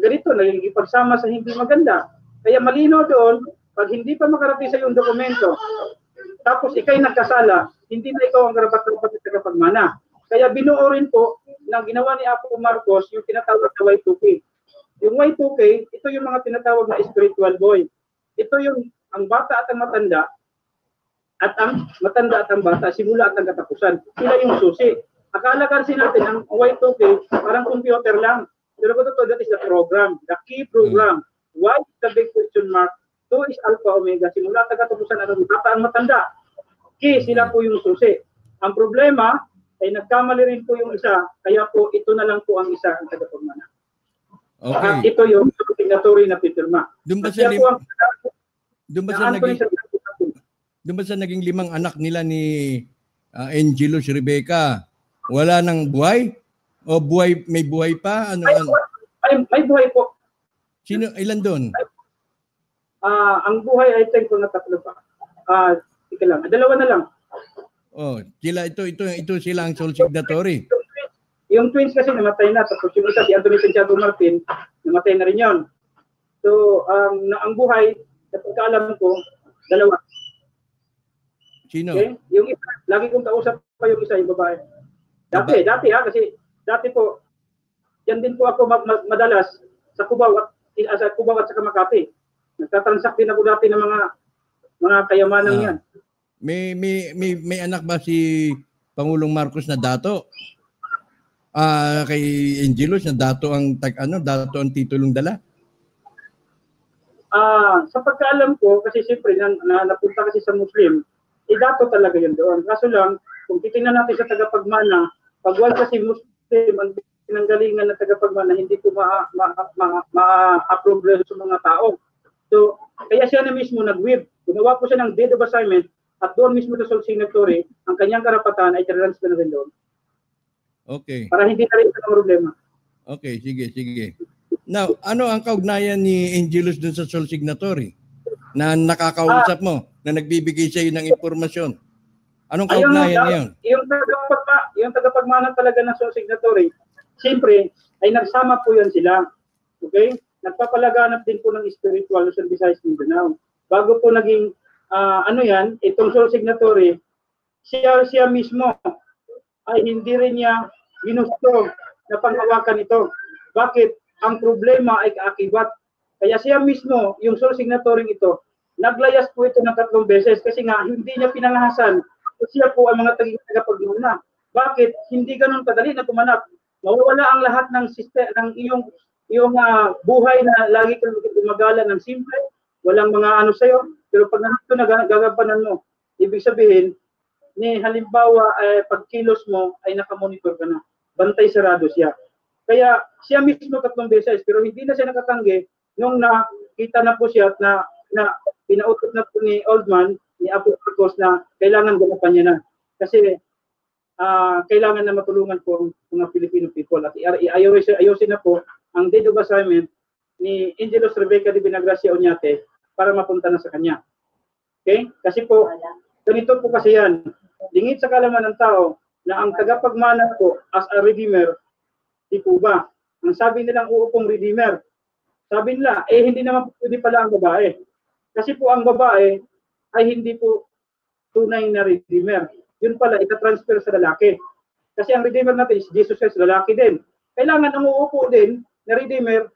ganito, naging ipagsama sa hindi maganda. Kaya malino doon, pag hindi pa makarating sa yung dokumento, tapos ikay nagkasala, hindi na ikaw ang karapat-dapat na tagapagmana. Kaya binuo rin po na ginawa ni Apo Marcos yung tinatawag na Y2K. Yung Y2K, ito yung mga tinatawag na spiritual boy. Ito yung ang bata at ang matanda, at ang bata, simula at ang katapusan. Sila yung susi. Akala kasi natin ang Y2K parang computer lang. Pero kung totoo, that is the program, the key program. Why is the big question mark? 2 is alpha omega. Simula at ang katapusan, bata ang matanda. Key, sila po yung susi. Ang problema ay nagkamali rin po yung isa, kaya po ito na lang po ang isa ang tagapagmana. Okay. At ito yung signatory na pirma. Doon ba sa naging 5 anak nila ni Angelos Rebecca, wala nang buhay? O buhay, may buhay pa? May buhay po. Sino, ilan doon? Ang buhay ay think ko na 3 pa. Ika lang, 2 na lang. Oh, ito sila ang sole signatory. Yung twins kasi namatay na, tapos yung isa si Anthony Santiago Martin, namatay na rin yon. So, ang buhay, sa pagkaalam ko, 2. Sino? Okay? Yung isa, lagi kong kausap pa yung isa, yung babae. Dati kasi dati po, yan din po ako madalas sa Cubao at sa Makati. Nagtatransact din ako dati ng mga kayamanan yan. May anak ba si Pangulong Marcos na dato? Kay Angelos na dato ang dato ang titulong dala? Sa pagkaalam ko, kasi siyempre napunta kasi sa Muslim, dato talaga yun doon. Kaso lang, kung titingnan natin sa tagapagmana, pag wala kasi Muslim, ang pinanggalingan na tagapagmana, hindi ko ma-approve sa mga tao. So, kaya siya na mismo nag-whip. Gumawa po siya ng deed of assignment at doon mismo sa sole signatory, ang kanyang karapatan ay transfer na rin doon. Okay. Para hindi na rin ito ang problema. Okay, sige. Now, ano ang kaugnayan ni Angelos dun sa sole signatory na nakakausap mo, na nagbibigay sa iyo ng impormasyon? Anong kaugnayan niyon? Yung tagapagmana talaga ng sole signatory, siyempre, ay nagsama po yan sila. Okay? Nagpapalaganap din po ng spiritual Luzon, Visayas, Mindanao. Bago po naging, itong sole signatory, siya mismo ay hindi rin niya ginusto na panghawakan ito. Bakit? Ang problema ay kaakibat. Kaya siya mismo, yung sole signatory ito, naglayas po ito ng 3 beses kasi nga hindi niya pinangahasan. Siya po ang mga tagapagmana. Bakit? Hindi ganun kadali na pumanap. Mawawala ang lahat ng system ng iyong buhay na lagi kang gumagala ng simple, walang mga sa'yo. Pero pag nandito na gagampanan mo, ibig sabihin, halimbawa, pagkilos mo ay nakamonitor ka na. Bantay sarado siya. Kaya siya mismo 3 beses, pero hindi na siya nakatanggi nung nakita na po siya na pinautot na po ni Oldman, ni Apo Marcos na kailangan ganapan niya na. Kasi kailangan na matulungan po ang mga Filipino people. At ayusin na po ang deed of assignment ni Angelos Rebecca de Binagracia Oñate para mapunta na sa kanya. Okay? Kasi po, ganito po kasi yan. Dingit sa kalaman ng tao na ang tagapagmana po as a redeemer, di po ba? Ang sabi nilang uupong redeemer, sabi nila, hindi naman pwede pala ang babae. Kasi po ang babae ay hindi po tunay na redeemer. Yun pala, itatransfer sa lalaki. Kasi ang redeemer natin is Jesus Christ, lalaki din. Kailangan ang uupo din na redeemer,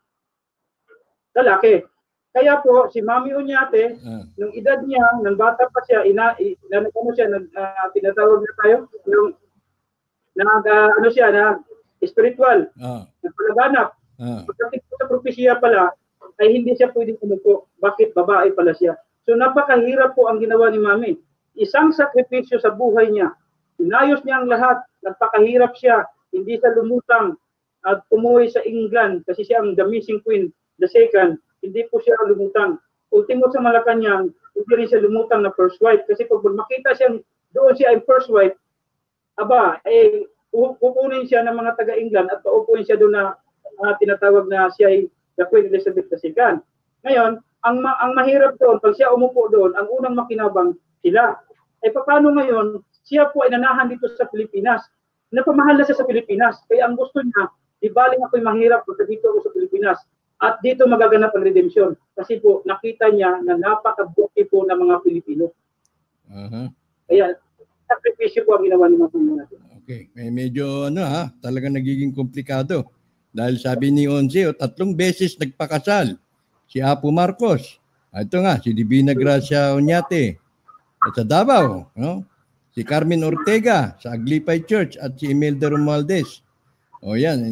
lalaki. Kaya po, si Mami Oñate, nung edad niya, nang bata pa siya, tinatawag na tayo, spiritual, nagpalaganap. Pagdating po sa propesya pala, ay hindi siya pwedeng umupo. Bakit? Babae pala siya. So napakahirap po ang ginawa ni Mami. Isang sakripisyo sa buhay niya. Inayos niya ang lahat. Nagpakahirap siya. Hindi siya lumutang at umuwi sa England kasi siya ang the missing queen, the second. Hindi po siya lumutang. Ultimo sa Malacanang, hindi rin siya lumutang na first wife. Kasi pag makita siya doon siya ay first wife, kukunin siya ng mga taga-England at paupuin siya doon na tinatawag na siya ay the Queen Elizabeth II. Ngayon, ang mahirap doon, pag siya umupo doon, ang unang makinabang sila. Paano ngayon, siya po ay nanahan dito sa Pilipinas. Napamahal na siya sa Pilipinas. Kaya ang gusto niya, di baling ako'y mahirap pagka dito ako sa Pilipinas. At dito magaganap ang redemption. Kasi po, nakita niya na napakabuti po ng mga Pilipino. Kaya, sakripisyo po ang ginawa ni Matuloy natin. Okay. Medyo talagang nagiging komplikado. Dahil sabi ni Onse, 3 beses nagpakasal. Si Apo Marcos. Ito nga, si Divina Gracia Oñate. At sa Davao, no? Si Carmen Ortega sa Aglipay Church at si Imelda Romualdez. O yan,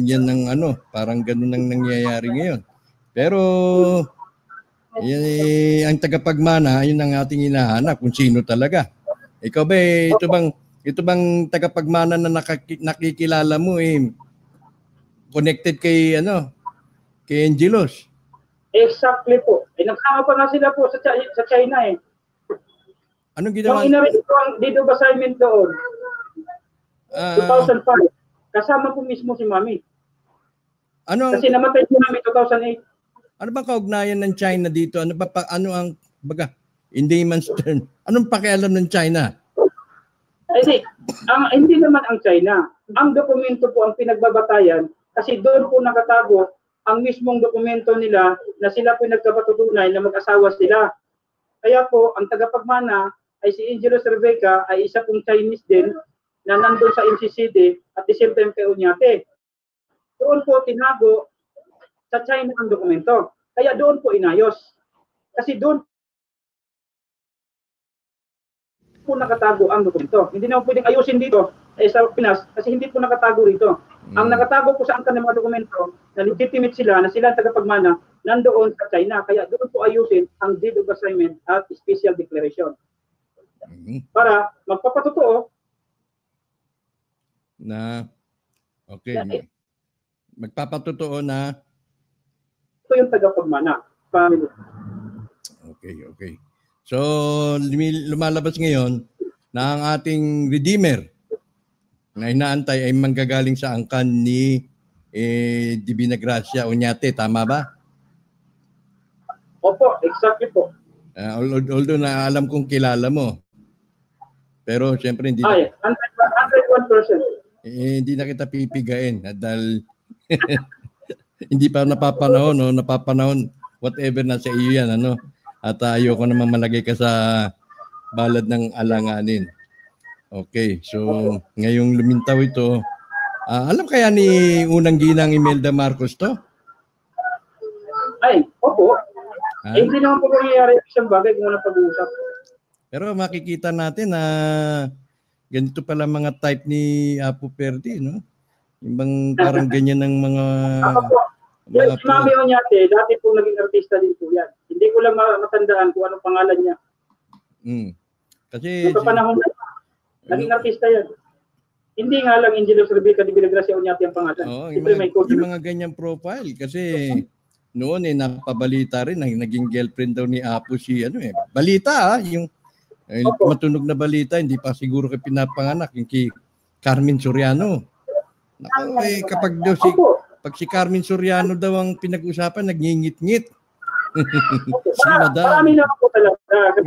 yan ang parang ganun ang nangyayari ngayon. Pero ang tagapagmana, yun ang ating hinahanap kung sino talaga. Ikaw ba, ito bang tagapagmana na nakikilala mo connected kay Angelos? Exactly po. Nagsama pa nga sila po sa China eh. Anong ginawa? Nung inarin ko ang deed of assignment doon, 2005, kasama po mismo si Mami. Kasi namatay si Mami 2008. Ano ba kaugnayan ng China dito? Ano ang in layman's term? Anong pakialam ng China? Hindi naman ang China. Ang dokumento po ang pinagbabatayan kasi doon po nakatago ang mismong dokumento nila na sila po nagkapatutunay na mag-asawa sila. Kaya po, ang tagapagmana ay si Angelos Rebecca ay isa pong Chinese din na nandun sa NCCD at the same time kay Oñate. Doon po tinago sa China ang dokumento. Kaya doon po inayos. Kasi doon po nakatago ang dokumento. Hindi naman pwedeng ayusin dito sa Pinas kasi hindi po nakatago rito. Ang nakatago po sa angkan ng mga dokumento na legitimate sila, na sila ang tagapagmana, nandoon sa China. Kaya doon po ayusin ang deed of assignment at special declaration. Para magpapatotoo na magpapatotoo na ito yung tagapagmana. Family. Okay. So, lumalabas ngayon na ang ating Redeemer na inaantay ay manggagaling sa angkan ni Divina Gracia Oñate. Tama ba? Opo, exactly po. Although na alam kong kilala mo. Pero siyempre hindi 101%. Hindi na kita pipigain dahil hindi pa napapanahon whatever na sa iyo yan at ayoko naman malagay ka sa balad ng alanganin. Okay, so ngayong lumintaw ito, alam kaya ni unang ginang Imelda Marcos to? Opo. Hindi naman po nangyayari isang bagay kung walang pag-uusap. Pero makikita natin na ganito pala mga type ni Apo Perdi, no? Yung bang parang ganyan ng mga... Si Mami Oñate, dati po naging artista din po yan. Hindi ko lang matandaan kung anong pangalan niya. Kasi... Sa panahon na naging artista yan. Hindi nga lang Angelos Rebecca Divina Gracia Oñate ang pangalan. Yung mga ganyang profile. Kasi noon napabalita rin na naging girlfriend daw ni Apo si balita yung matunog na balita, hindi pa siguro kay pinapanganak yung kay Carmen Soriano. Pag si Carmen Soriano daw ang pinag-usapan, nagngingit-ngit. Si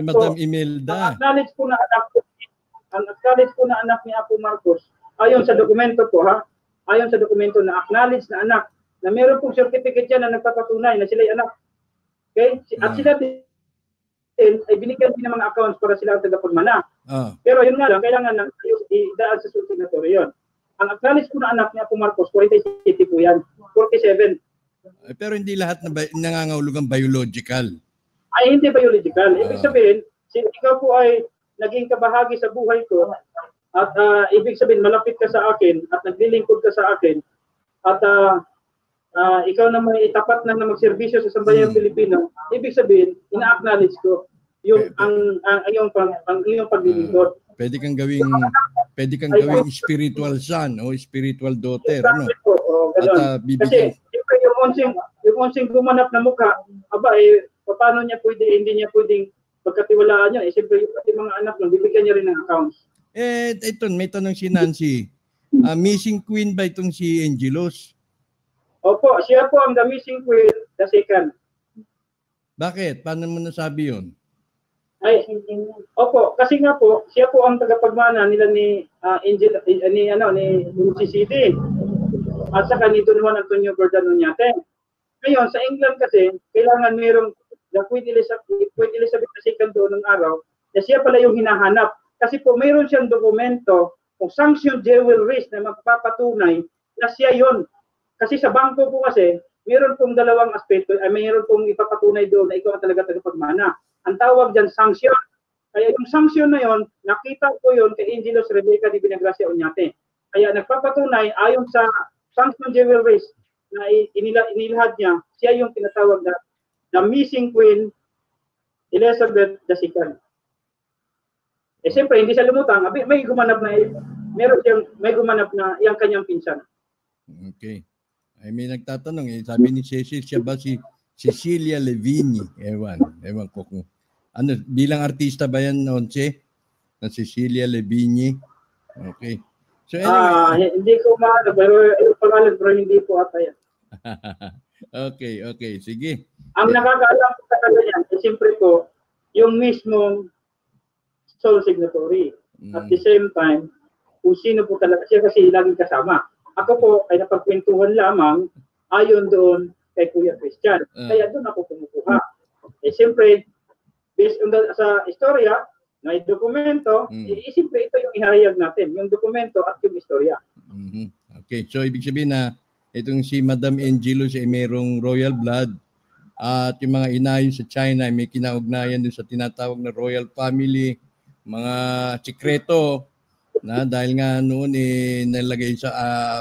Madam Imelda. Ang acknowledge po na anak ni Apo Marcos, ayon sa dokumento po ayon sa dokumento na acknowledge na anak, na meron pong certificate yan na nagpapatunay na sila'y anak. Okay? At sila din ay binigyan din ng mga accounts para sila ang tagapagmana. Pero yun nga lang, kailangan idaan sa signatory yun. Ang acknowledge po na anak ni Apo Marcos, 47 po yan. 47. Pero hindi lahat na nangangahulugang biological. Ay, hindi biological. Ibig sabihin, ikaw po ay naging kabahagi sa buhay ko at ibig sabihin, malapit ka sa akin at naglilingkod ka sa akin at ikaw naman itapat na magserbisyo sa sambayang Pilipino, ibig sabihin, ina-acknowledge ko yung ang iyong paglilingkod. Pwede kang gawing spiritual son o spiritual daughter, At bibigyan. Kasi yung onsing gumanap na mukha, paano niya hindi niya pwedeng pagkatiwalaan niya. Siyempre yung mga anak lang, bibigyan niya rin ng accounts. Ito, may tanong si Nancy. Missing queen ba itong si Angelos? Opo, siya po ang the missing queen, the second. Bakit? Paano mo nasabi yun? Ay, opo, kasi nga po, siya po ang tagapagmana nila ni Angel, ni Lucy City. At saka ni Don Juan Antonio Gordon Oñate. Ngayon, sa England kasi, kailangan mayroong the Queen Elizabeth II doon ng araw, na siya pala yung hinahanap. Kasi po, mayroon siyang dokumento kung sanction jewelries na magpapatunay na siya yon. Kasi sa bangko po kasi, mayroon pong dalawang aspeto, mayroon pong ipapatunay doon na ikaw ang talaga tagapagmana. Ang tawag dyan, sanction. Kaya yung sanction na yon, nakita ko yon kay Angelos Rebecca de Vinagracia Oñate. Kaya nagpapatunay, ayon sa sanction jewelries na inilahad niya, siya yung tinatawag na the missing Queen Elizabeth II. Eh siyempre, hindi siya lumutang, may gumanap na, may gumanap na yung kanyang pinsan. Okay. Ay may nagtatanong sabi ni Cecil, siya ba si Cecilia Levini? Ewan ko kung ano, bilang artista ba yan, Once? Na Cecilia Levini? Okay. So anyway, hindi ko maano, pero pangalan, pero hindi po ata yan. Okay, sige. Ang nakakaalam ko talaga yan, siyempre po, yung mismong sole signatory. At the same time, kung sino po talaga, siya kasi laging kasama. Ako po ay napagkwentuhan lamang ayon doon kay Kuya Christian. Kaya doon ako kumukuha. Eh siyempre, based on sa istorya, may dokumento, siyempre ito yung ihahayag natin, yung dokumento at yung istorya. Okay, so ibig sabihin na itong si Madam Angelos ay mayroong royal blood at yung mga inayon sa China may kinaugnayan doon sa tinatawag na royal family, mga sikreto na dahil nga noon nalagay sa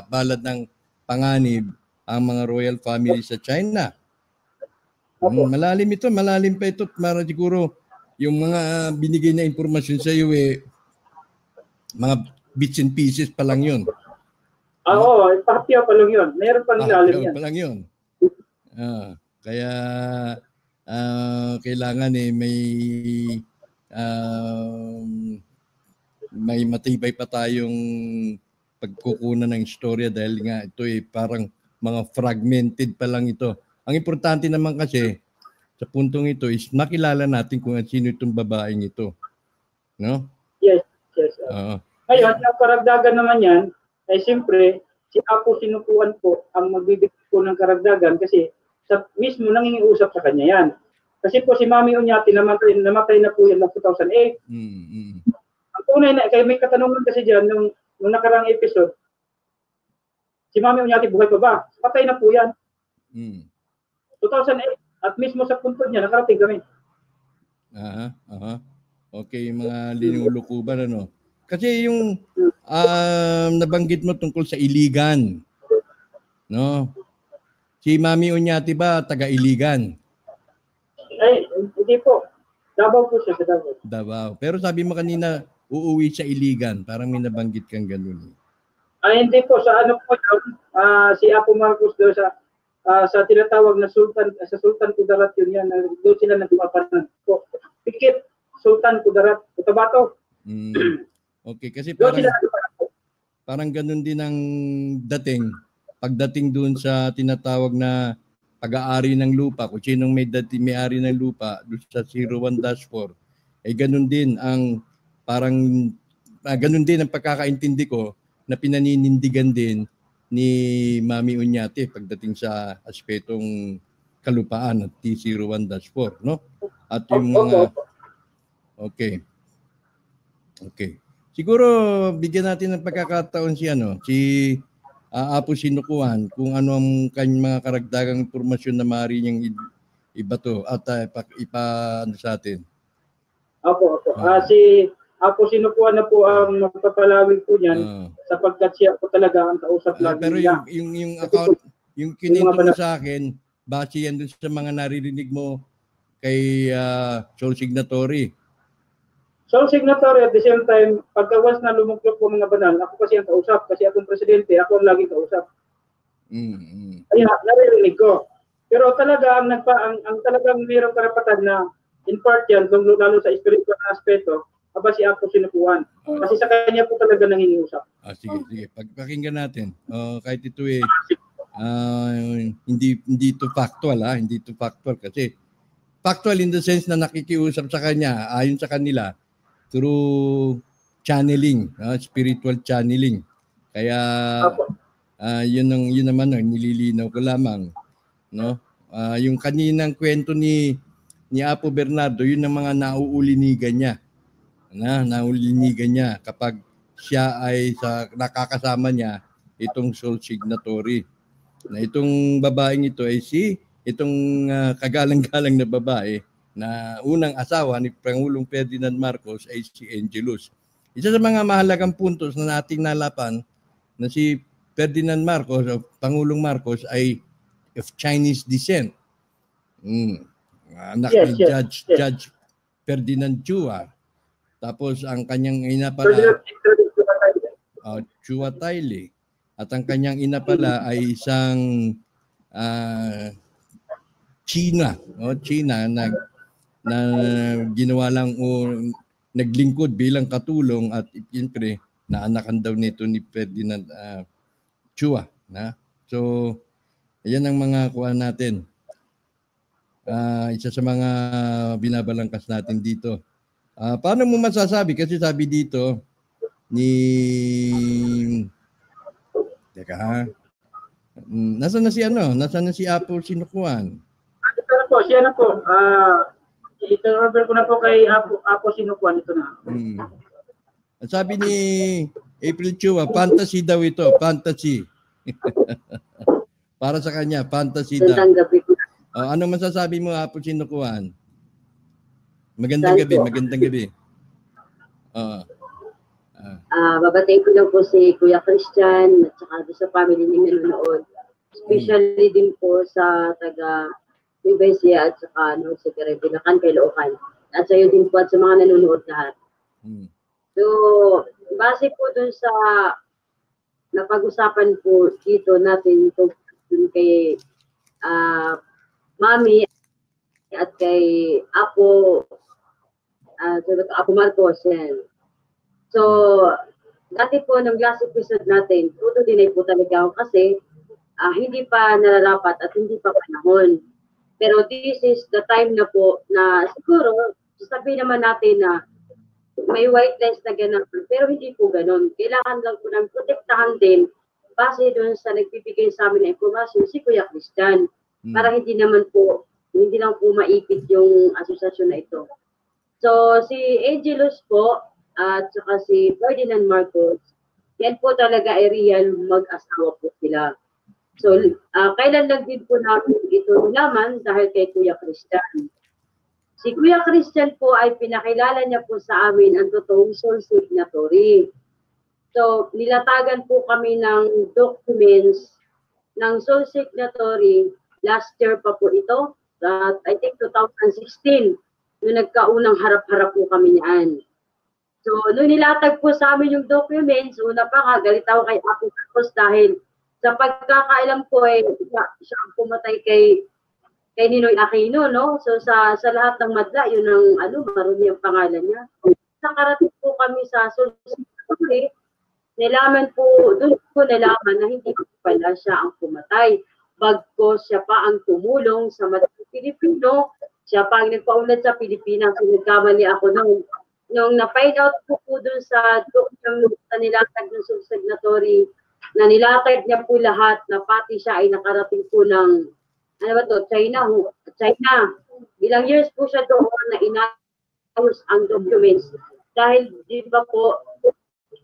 balad ng panganib ang mga royal family sa China. Malalim pa ito. Para siguro yung mga binigay na impormasyon sa iyo mga bits and pieces pa lang yun. Oo, pahapyaw pa lang yun. Meron pang ilalim yan. Pa lang yun. Kaya kailangan may matibay pa tayong pagkukunan ng istorya dahil nga ito parang mga fragmented pa lang ito. Ang importante naman kasi sa puntong ito is makilala natin kung sino itong babaeng ito. No? Yes. Ngayon, ang karagdagan naman yan, ay siyempre, si Apo Sinukuan po ang magbibigay po ng karagdagan kasi mismo nangingiusap sa kanya yan. Kasi po si Mami Oñate namatay na po yan ng 2008. Ang tunay na, kaya may katanungan kasi dyan nung nakarang episode, si Mami Oñate buhay pa ba? Patay na po yan. 2008 at mismo sa punto niya, nakarating kami. Okay, yung mga linulukuban, ano? Kasi yung nabanggit mo tungkol sa Iligan, no? Si Mami Oñate ba taga-Iligan? Ay, hindi po. Davao po siya, sa Davao. Pero sabi mo kanina, uuwi sa Iligan. Parang may nabanggit kang ganun. Ay, hindi po. Sa ano po yun, si Apo Marcos doon sa tinatawag na Sultan Kudarat yun yan. Doon sila nagpapanan po. Pikit, Sultan Kudarat, Cotabato. Okay, kasi doon parang ganun din ang dating. Pagdating doon sa tinatawag na pag-aari ng lupa, kung sinong may-ari ng lupa doon sa 01-4, ganun din ang ganun din ang pagkakaintindi ko na pinaninindigan din ni Mami Oñate pagdating sa aspetong kalupaan at T01-4, no? At yung mga Okay. Siguro bigyan natin ng pagkakataon si Apo Sinukuan kung ano ang kanyang mga karagdagang impormasyon na maaari niyang ibato at ipa sa atin. Opo. Si Apo Sinukuan na po ang magpapalawig po niyan sapagkat siya po talaga ang kausap lagi. Pero yung account, yung kininto mo sa akin, base yan dun sa mga naririnig mo kay sole signatory. Sole signatory at the same time, pagka once na lumuklok po mga banal, ako kasi ang kausap, kasi akong presidente, ako ang laging kausap. Kaya naririnig ko. Pero talaga, ang talagang mayroong karapatan na in part yan, lalo sa spiritual na aspeto, si Apo Sinukuan. Kasi sa kanya po talaga nangingiusap. Sige. Pagpakinggan natin. Kahit ito hindi ito factual, hindi ito factual kasi factual in the sense na nakikiusap sa kanya, ayon sa kanila, through channeling, spiritual channeling. Kaya yun naman nililinaw ko lamang, no? Yung kaninang kwento ni Apo Bernardo, yun ang mga nauulinigan niya. Nauulinigan niya kapag siya ay nakakasama niya itong soul signatory. Na itong babaeng ito ay itong kagalang-galang na babae na unang asawa ni Pangulong Ferdinand Marcos ay si Angelus. Isa sa mga mahalagang puntos na nating nalapan na si Ferdinand Marcos o Pangulong Marcos ay of Chinese descent. Anak ni Judge Ferdinand Chua. Tapos ang kanyang ina pala Chua Taile. At ang kanyang ina pala ay isang China na ginawa lang o naglingkod bilang katulong at siyempre naanakan daw nito ni Ferdinand Chua. So, ayan ang mga kuha natin. Isa sa mga binabalangkas natin dito. Paano mo masasabi? Kasi sabi dito Nasaan na si Apo Sinukuan? Siya na po. Ito-order ko na po kay Apo Sinukuan. Ito na. Sabi ni April Chua, fantasy daw ito. Fantasy. Para sa kanya, fantasy daw. Ano masasabi mo, Apo Sinukuan? Magandang gabi. Babatay ko lang po si Kuya Christian at saka sa family ni nanonood. Especially din po sa taga Nubesia at saka sa Binacan, kay Loocan. At sa iyo din po at sa mga nanonood lahat. So, base po dun sa napag-usapan po dito natin dun kay Mami at kay Apo Marcos. So, dati po ng last episode natin, tuto din po talaga ako kasi hindi pa nararapat at hindi pa panahon. Pero this is the time na po na siguro, sasabihin naman natin na may white lines na ganun. Pero hindi po ganun. Kailangan lang po ng protektahan din base doon sa nagbibigay sa amin na informasyon si Kuya Christian. Para hindi lang po maipit yung asosasyon na ito. So, si Angelus po, at saka si Ferdinand Marcos, yan po talaga ay real mag-asawa po sila. So, kailan lang din po namin ito nilaman dahil kay Kuya Christian. Si Kuya Christian po ay pinakilala niya po sa amin ang totoong soul signatory. So, nilatagan po kami ng documents ng soul signatory last year pa po ito. I think 2016, nung nagkaunang harap-harap po kami niyan. So, nung nilatag po sa amin yung documents, una pa galit ako kay Apo Marcos dahil sa pagkakailam ko siya ang pumatay kay Ninoy Aquino, no? So, sa lahat ng madla, yun ang marumi ang pangalan niya. Nakarating po kami sa Sulsuri, doon po nalaman na hindi pala siya ang pumatay. Bagkos siya pa ang tumulong sa madlang Pilipino, siya pa ang nagpaulat sa Pilipinas, nagkamali ako nung na-find out po doon sa document na nilatag ng signatory, na nilatag niya po lahat na pati siya ay nakarating po ng China. Ilang years po siya doon na inayos ang documents. Dahil di ba po,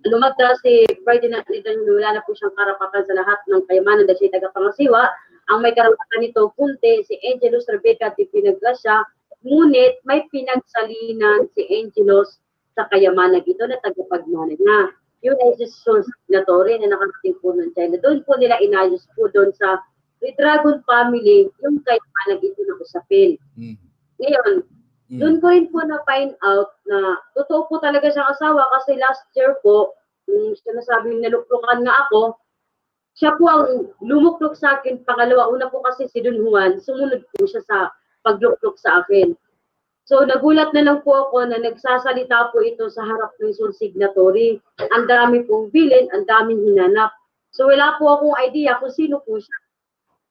lumagda si Ferdinand, wala na po siyang karapatan sa lahat ng kayamanan dahil siya tagapangasiwa. Ang may karapatan nito, punte, si Angelus Rebecca di Pinaglasya. Ngunit may pinagsalinan si Angelus sa kayamanan ito na tagapagmana niya. Yun ay si soul signatory na nakarating po ng China. Doon po nila inayos po doon sa Dragon family yung kayamanan ito na usapin. Ngayon, doon ko rin po na-find out na totoo po talaga siyang asawa kasi last year po, sinasabing naluklukan nga ako, siya po ang lumuklok sa akin. Pangalawa, una po kasi si Don Juan, sumunod po siya sa pagluklok sa akin. So, nagulat na lang po ako na nagsasalita po ito sa harap ng soul signatory. Ang dami pong bilin, ang daming hinanap. So, wala po akong idea kung sino po siya.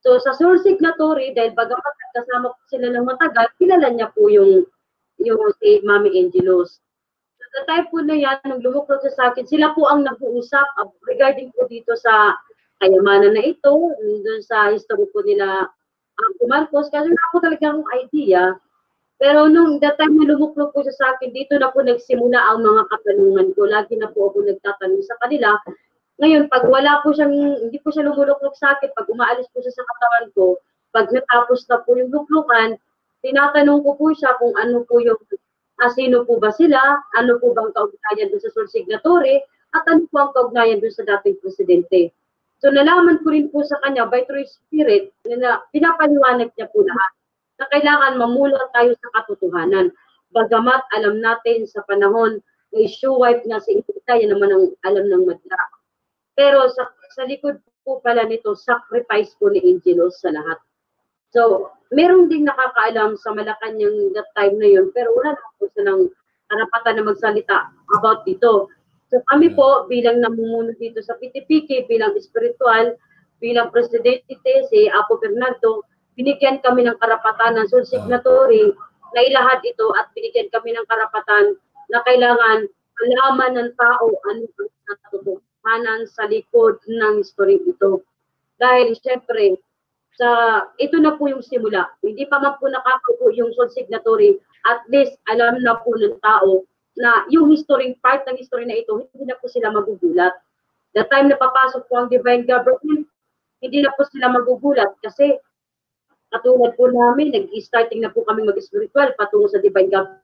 So sa sole signatory, dahil bagamat kasama po sila ng matagal, kilala niya po yung si Mami Angelos. So the time po na yan, nung lumuklog siya sa akin, sila po ang nag-uusap regarding po dito sa kayamanan na ito, doon sa history po nila Marcos, kasi wala po talaga akong idea. Pero nung that time na lumuklog po siya sa akin, dito na po nagsimula ang mga katanungan ko. Lagi na po ako nagtatanong sa kanila. Ngayon, pag wala po siyang, hindi po siya lumuluklog sa akin, pag umaalis po siya sa katawan ko, pag natapos na po yung luklukan, tinatanong ko po siya kung ano po yung, sino po ba sila, ano po bang kaugnayan doon sa sole signatory, at ano po ang kaugnayan doon sa dating presidente. So nalaman ko rin po sa kanya, by true spirit, na pinapaliwanag niya po lahat, na kailangan mamulat tayo sa katotohanan. Bagamat alam natin sa panahon na issue wife na si Ita, yan naman ang alam ng madla. Pero sa likod po pala nito, sacrifice po ni Angelos sa lahat. So, meron ding nakakaalam sa Malacanang that time na yun, pero wala na po silang karapatan na magsalita about dito. So, kami po, bilang namumuno dito sa PTPK, bilang espiritual, bilang presidente si Apo Bernardo, binigyan kami ng karapatan ng sole signatory na ilahat ito at binigyan kami ng karapatan na kailangan malaman ng tao ano ang katotohanan sa likod ng history ito. Dahil siyempre, ito na po yung simula. Hindi pa man po nakakapo yung sole signatory, at least alam na po ng tao na yung history, part ng history na ito, hindi na po sila magugulat. The time na papasok po ang divine government, hindi na po sila magugulat kasi katulad po namin, nag-starting na po kami mag-spiritual patungo sa divine government.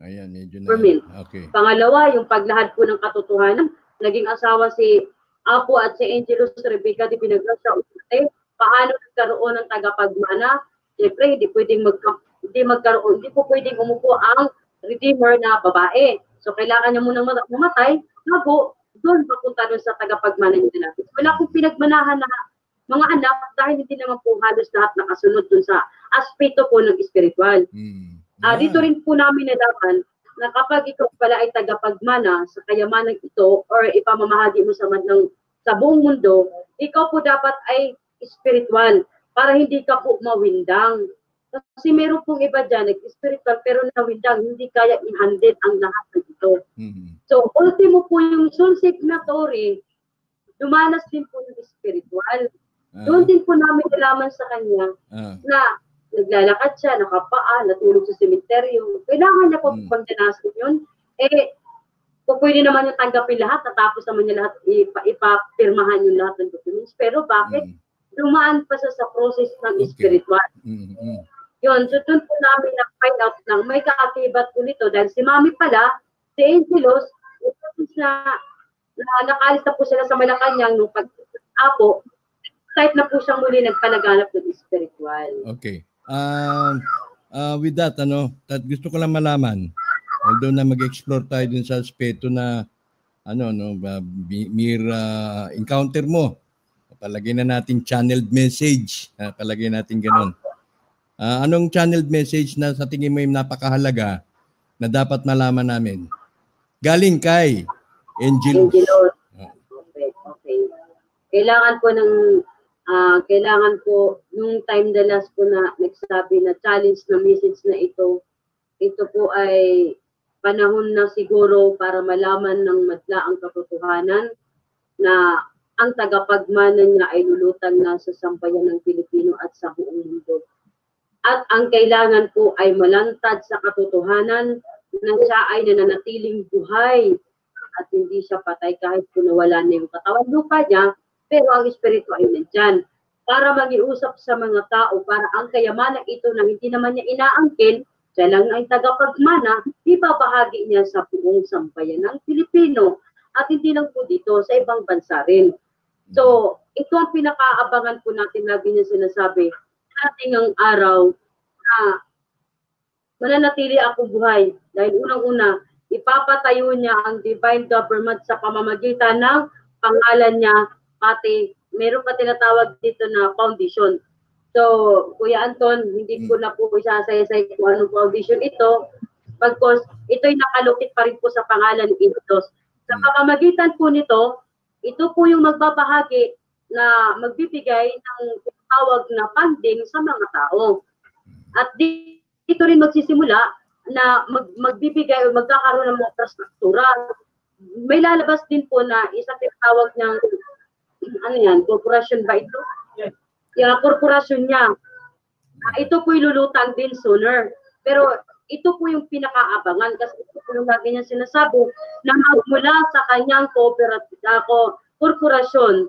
Ayan, medyo na. Okay. Pangalawa, yung paglahad po ng katotohanan, naging asawa si Apo at si Angelos Rebecca di Pinagrasa Ute. Paano nagkaroon ng tagapagmana? Siyempre, hindi po pwedeng umupo ang redeemer na babae. So, kailangan niya munang mamatay bago doon papunta doon sa tagapagmana nila. Wala akong pinagmanahan na mga anak dahil hindi naman po halos lahat nakasunod doon sa aspeto po ng spiritual. Dito rin po namin nalaman na kapag ikaw pala ay tagapagmana sa kayamanan ito or ipamamahagi mo sa buong mundo, ikaw po dapat ay spiritual para hindi ka po mawindang. Kasi meron pong iba dyan, spiritual pero nawindang, hindi kaya i-handle ang lahat ng ito. So, ultimo po yung sole signatory, dumanas din po ng spiritual. Doon din po namin nalaman sa kanya na naglalakad siya, nakapaa, natulog sa sementeryo. Kailangan niya po pagdanasin yun. Pwede naman yung tanggapin lahat, natapos naman niya lahat, ipapirmahan yung lahat ng documents. Pero bakit? Dumaan pa sa process ng spiritual. Yun, so doon po namin na-find out lang, may kaakibat po nito dahil si Mami pala, si Angelos, na nakaalis na po sila sa Malacanang nung pag-apo, kahit na po siyang muli nagpalaganap ng spiritual. Okay. With that, gusto ko lang malaman, although na mag-explore tayo dun sa aspeto na mere encounter mo, palagay na natin channeled message, palagay natin ganun. Anong channeled message na sa tingin mo yung napakahalaga na dapat malaman namin? Galing kay Angelos. Okay. Kailangan po nung time the last po na nagsabi na challenge na message na ito po ay panahon na siguro para malaman ng madla ang katotohanan na ang tagapagmana niya ay lulutang na sa sambayan ng Pilipino at sa buong mundo. At ang kailangan po ay malantad sa katotohanan na siya ay nananatiling buhay at hindi siya patay kahit kung nawala na yung katawan lupa niya, pero ang espiritu ay nandyan. Para mag-iusap sa mga tao, para ang kayamanan ito na hindi naman niya inaangkin, siya lang ay tagapagmana, ibabahagi niya sa buong sambayan ng Pilipino. At hindi lang po dito, sa ibang bansa rin. So, ito ang pinakaabangan po natin, lagi niya sinasabi, ating ang araw na mananatili ako buhay. Dahil unang-una, ipapatayo niya ang divine government sa pamamagitan ng pangalan niya, pati meron pa tinatawag dito na foundation. So, Kuya Anton, hindi ko na po isasayasay kung anong foundation ito, because ito'y nakalukit pa rin po sa pangalan ni Angelos. Sa pamamagitan po nito, ito po yung magbabahagi na magbibigay ng tawag na funding sa mga tao. At dito rin magsisimula na magbibigay o magkakaroon ng mga infrastruktura. May lalabas din po na isa tinatawag niyang, ano yan, corporation ba ito? Yung corporation niya. Ito po ilulutang din sooner. Pero ito po yung pinakaabangan kasi ito po yung lagi niya sinasabi na magmula sa kanyang korporasyon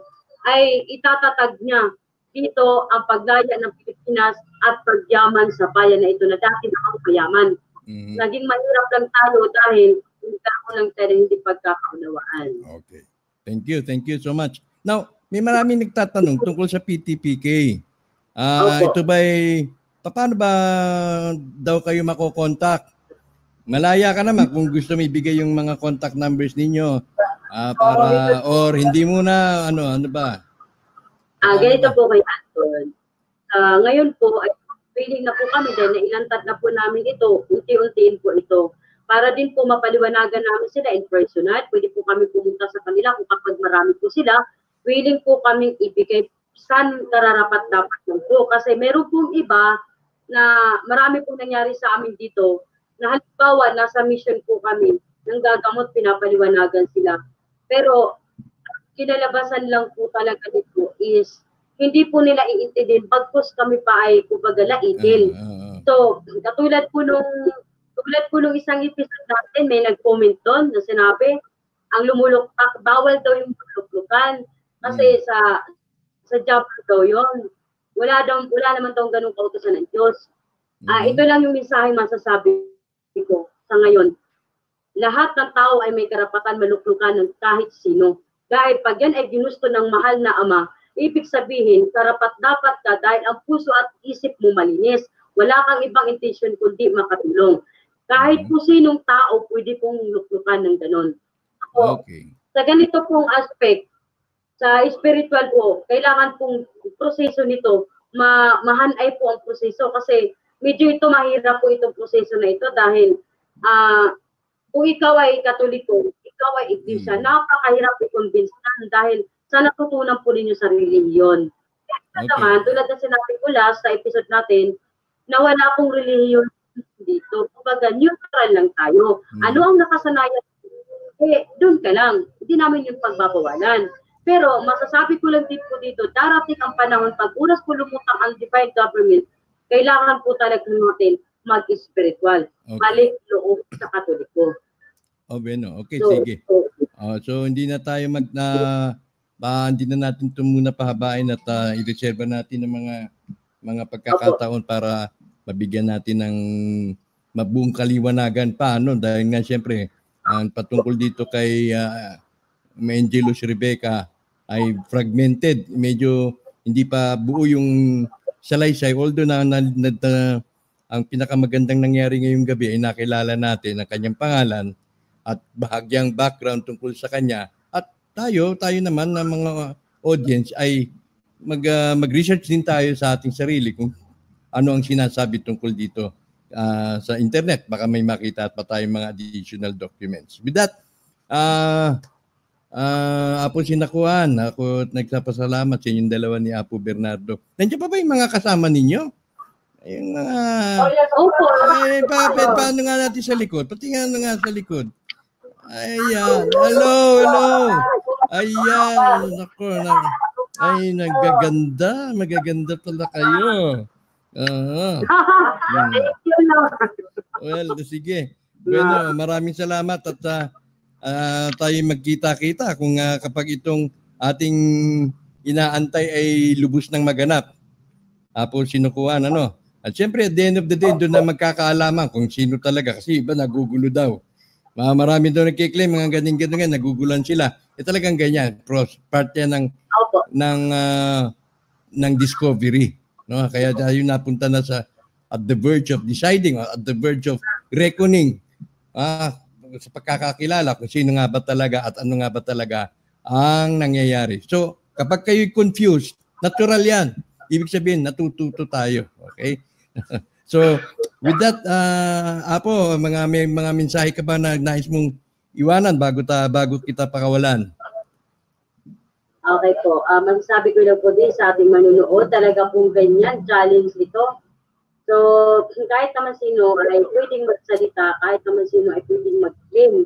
ay itatatag niya dito ang paglaya ng Pilipinas at pagyaman sa bayan na ito na dati nakakayaman. Naging mahirap lang tayo dahil hindi pagkakaunawaan. Okay. Thank you so much. Now, may maraming nagtatanong tungkol sa PTPK. Ito ba'y, paano ba daw kayo makokontak? Malaya ka naman kung gusto mo ibigay yung mga contact numbers ninyo. Para, or hindi muna, ano ba? Ganito po kay Anton. Ngayon po, ay feeling na po kami dahil nailantad na po namin ito, unti-untiin po ito. Para din po mapaliwanagan namin sila in personal, pwede po kami pumunta sa kanila kung kapag marami po sila, willing po kaming ibigay saan kararapat-dapat lang po. Kasi meron pong iba na marami pong nangyari sa amin dito, na halimbawa, nasa mission po kami, nang gagamot, pinapaliwanagan sila. Pero, kinalabasan lang po talaga nito is, hindi po nila iintindihin, bagkus kami pa ay kumbaga laitin. So, katulad po nung isang episode natin, may nag-comment doon na sinabi, ang lumulukpak, bawal daw yung lumuluklukan. Kasi sa job daw yun. Wala naman daw ganung kautusan ng Diyos. Ito lang yung mensahe masasabi ko sa ngayon. Lahat ng tao ay may karapatan maluklukan ng kahit sino. Dahil pag yan ay ginusto ng mahal na Ama, ibig sabihin, karapat-dapat ka dahil ang puso at isip mo malinis. Wala kang ibang intention kundi makatulong. Kahit po sinong tao, pwede pong luklukan ng ganon. So, sa ganito pong aspect, sa spiritual po, kailangan pong proseso nito, mahanay po ang proseso kasi medyo ito mahirap po itong proseso na ito dahil kung ikaw ay Katoliko, ikaw ay Iglesia, napakahirap i-convince dahil sa natutunan po ninyo sa relihiyon. Kaya naman, tulad na sinabi ko last sa episode natin, na wala pong relihiyon dito. Kumbaga, neutral lang tayo. Ano ang nakasanayan? Doon ka lang. Hindi namin yung pagbabawalan. Pero, masasabi ko lang din po dito, darating ang panahon, pag unas po lumutang ang divine government, kailangan po talaga natin mag-spiritual. Balik loob sa Katoliko. Okay, sige. So, hindi na tayo hindi na natin ito muna pahabain at i-reserve natin ng mga pagkakataon para mabigyan natin ng mabuong kaliwanagan pa. Dahil nga siyempre, patungkol dito kay Angelus Rebecca ay fragmented. Medyo hindi pa buo yung salaysay. Although ang pinakamagandang nangyari ngayong gabi ay nakilala natin ang kanyang pangalan at bahagyang background tungkol sa kanya. At tayo naman ng mga audience ay mag-research din tayo sa ating sarili kung ano ang sinasabi tungkol dito sa internet. Baka may makita pa tayong mga additional documents. With that, Apo Sinakuan, ako nagpapasalamat sa inyong dalawa ni Apo Bernardo. Nandiyan pa ba yung mga kasama ninyo? Yung mga... paano nga natin sa likod? Patingnan nga sa likod. Ayan. Hello. Ayan. Ay, magaganda pala kayo. Well, sige. Bueno, maraming salamat at tayo magkita-kita kung kapag itong ating inaantay ay lubos ng maganap. Apo Sinukuan, At syempre, at the end of the day, doon na magkakaalaman kung sino talaga. Kasi iba nagugulo daw. Marami daw nagkiklaim, mga ganyan-ganyan, nagugulan sila. Talagang ganyan. Part yan ng discovery. No? Kaya tayo napunta na at the verge of deciding, at the verge of reckoning. Sa pagkakakilala kung sino nga ba talaga at ano nga ba talaga ang nangyayari. So, kapag kayo'y confused, natural yan. Ibig sabihin, natututo tayo. Okay? So, with that, Apo, may mga mensahe ka ba na nais mong iwanan bago kita pakawalan? Okay po. Masasabi ko lang po din sa ating manunood, talaga pong ganyan, challenge ito. So, kahit naman sino ay pwedeng magsalita, kahit naman sino ay pwedeng mag-claim.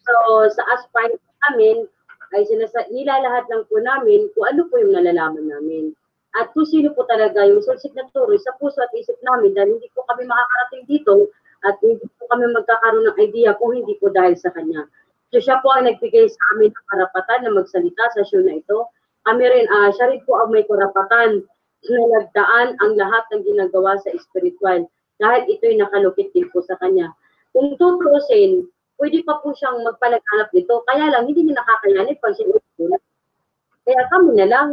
So, sa aspire namin, ay nilalahat lang po namin kung ano po yung nalalaman namin. At kung sino po talaga yung sole signatory sa puso at isip namin dahil hindi po kami makakarating dito at hindi po kami magkakaroon ng idea kung hindi po dahil sa kanya. So, siya po ang nagbigay sa amin ng karapatan na magsalita sa show na ito. Kami rin, siya rin po ang may karapatan na nagdaan ang lahat ng ginagawa sa spiritual dahil ito'y nakalukit din po sa kanya. Kung tutuusin, pwede pa po siyang magpalaganap nito. Kaya lang, hindi niya nakakayanin pag siya ulit. Kaya kami na lang.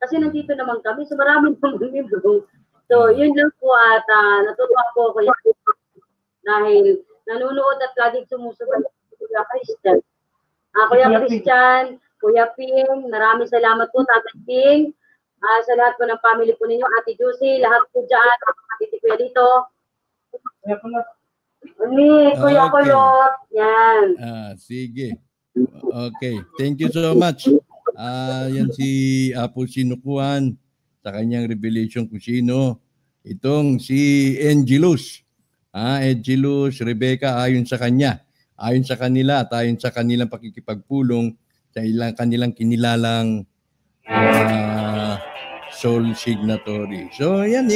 Kasi nandito naman kami. So maraming pong membro. So yun lang po at natutuwa po ako dahil nanonood at laging sumusunod Kuya Christian. Kuya Christian, Kuya Ping, maraming salamat po Tatay Ping. Sa lahat po ng family po ninyo, Ate Juicy, lahat po dyan, Ate Kuya dito. Kuya Kulot. Yan. Sige. Okay. Thank you so much. Yan si Apo Sinukuan sa kanyang revelation kung sino. Itong si Angelus. Angelus, Rebecca, ayon sa kanya. Ayon sa kanila at ayon sa kanilang pakikipagpulong sa ilang kanilang kinilalang soul signatory. So yan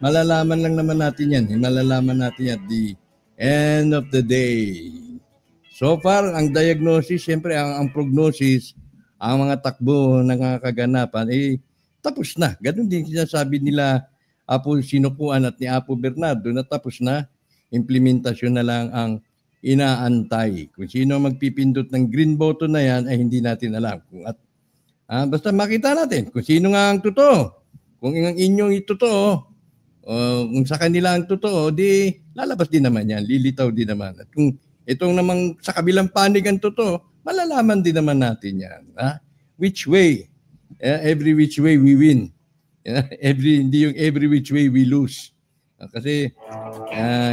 malalaman lang naman natin yan. Malalaman natin at the end of the day. So far, ang diagnosis, siyempre ang prognosis, ang mga takbo ng kaganapan, tapos na. Ganun din sinasabi nila Apo Sinukuan at ni Apo Bernardo na tapos na, implementasyon na lang ang inaantay. Kung sino magpipindot ng green button na yan, ay hindi natin alam. Basta makita natin kung sino nga ang totoo. Kung ang inyong itotoo, kung sa kanila ang totoo, di lalabas din naman yan, lilitaw din naman. At kung itong namang sa kabilang panig ang totoo, malalaman din naman natin yan. Which way? Every which way we win. Hindi yung every which way we lose. Kasi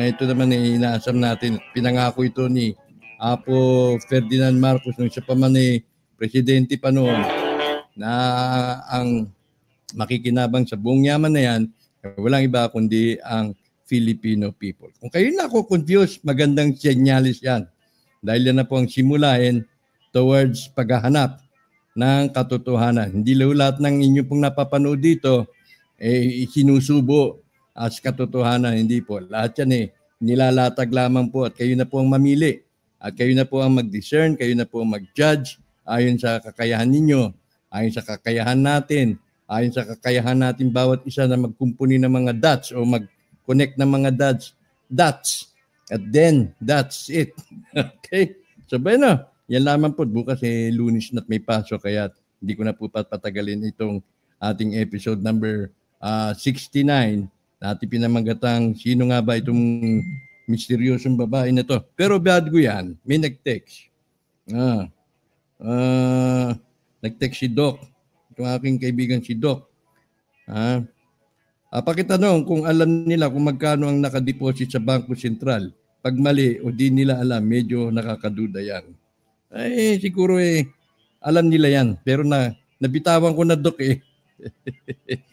ito naman inaasam natin. Pinangako ito ni Apo Ferdinand Marcos nung siya pa man presidente pa noon na ang makikinabang sa buong yaman na yan, walang iba kundi ang Filipino people. Kung kayo na ako confused, magandang senyalis yan. Dahil yan na po ang simulain towards paghahanap ng katotohanan. Hindi lahat ng inyo pong napapanood dito sinusubo as katotohanan. Hindi po. Lahat yan nilalatag lamang po at kayo na po ang mamili. At kayo na po ang mag-discern, kayo na po ang mag-judge ayon sa kakayahan ninyo, ayon sa kakayahan natin, ayon sa kakayahan natin bawat isa na magkumpuni ng mga dots o mag-connect ng mga dots. At then, that's it. Okay? So, bueno, yan lamang po. Bukas Lunes na't may pasok kaya hindi ko na po patagalin itong ating episode number 69 na ating pinamagatang sino nga ba itong misteryosong babae na to. Pero bago yan, may nag-text. Nag-text si Doc. Itong aking kaibigan si Doc. Pakitanong kung alam nila kung magkano ang nakadeposit sa Bangko Sentral. Pag mali o di nila alam, medyo nakakaduda yan. Siguro alam nila yan. Pero nabitawan ko na Doc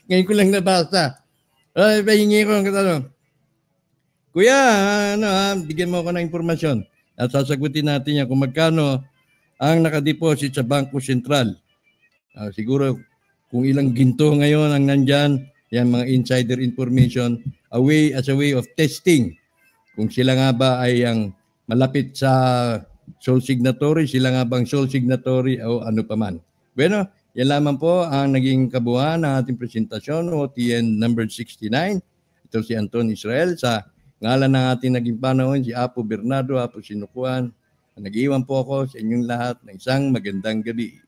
Ngayon ko lang nabasa. Pahingi ko ang katanong. Kuya, bigyan mo ako ng impormasyon. At sasagutin natin yan kung magkano ang nakadeposit sa Bangko Sentral. Siguro kung ilang ginto ngayon ang nandyan, yan mga insider information, as a way of testing. Kung sila nga ba ay ang malapit sa sole signatory, sila nga bang sole signatory o ano pa man. Bueno, yan lamang po ang naging kabuuan ng ating presentasyon, OTN number 69. Ito si Anton Israel sa ngalan ng ating naging panahon, si Apo Bernardo, Apo Sinukuan. Nag-iwan po ako sa inyong lahat ng isang magandang gabi.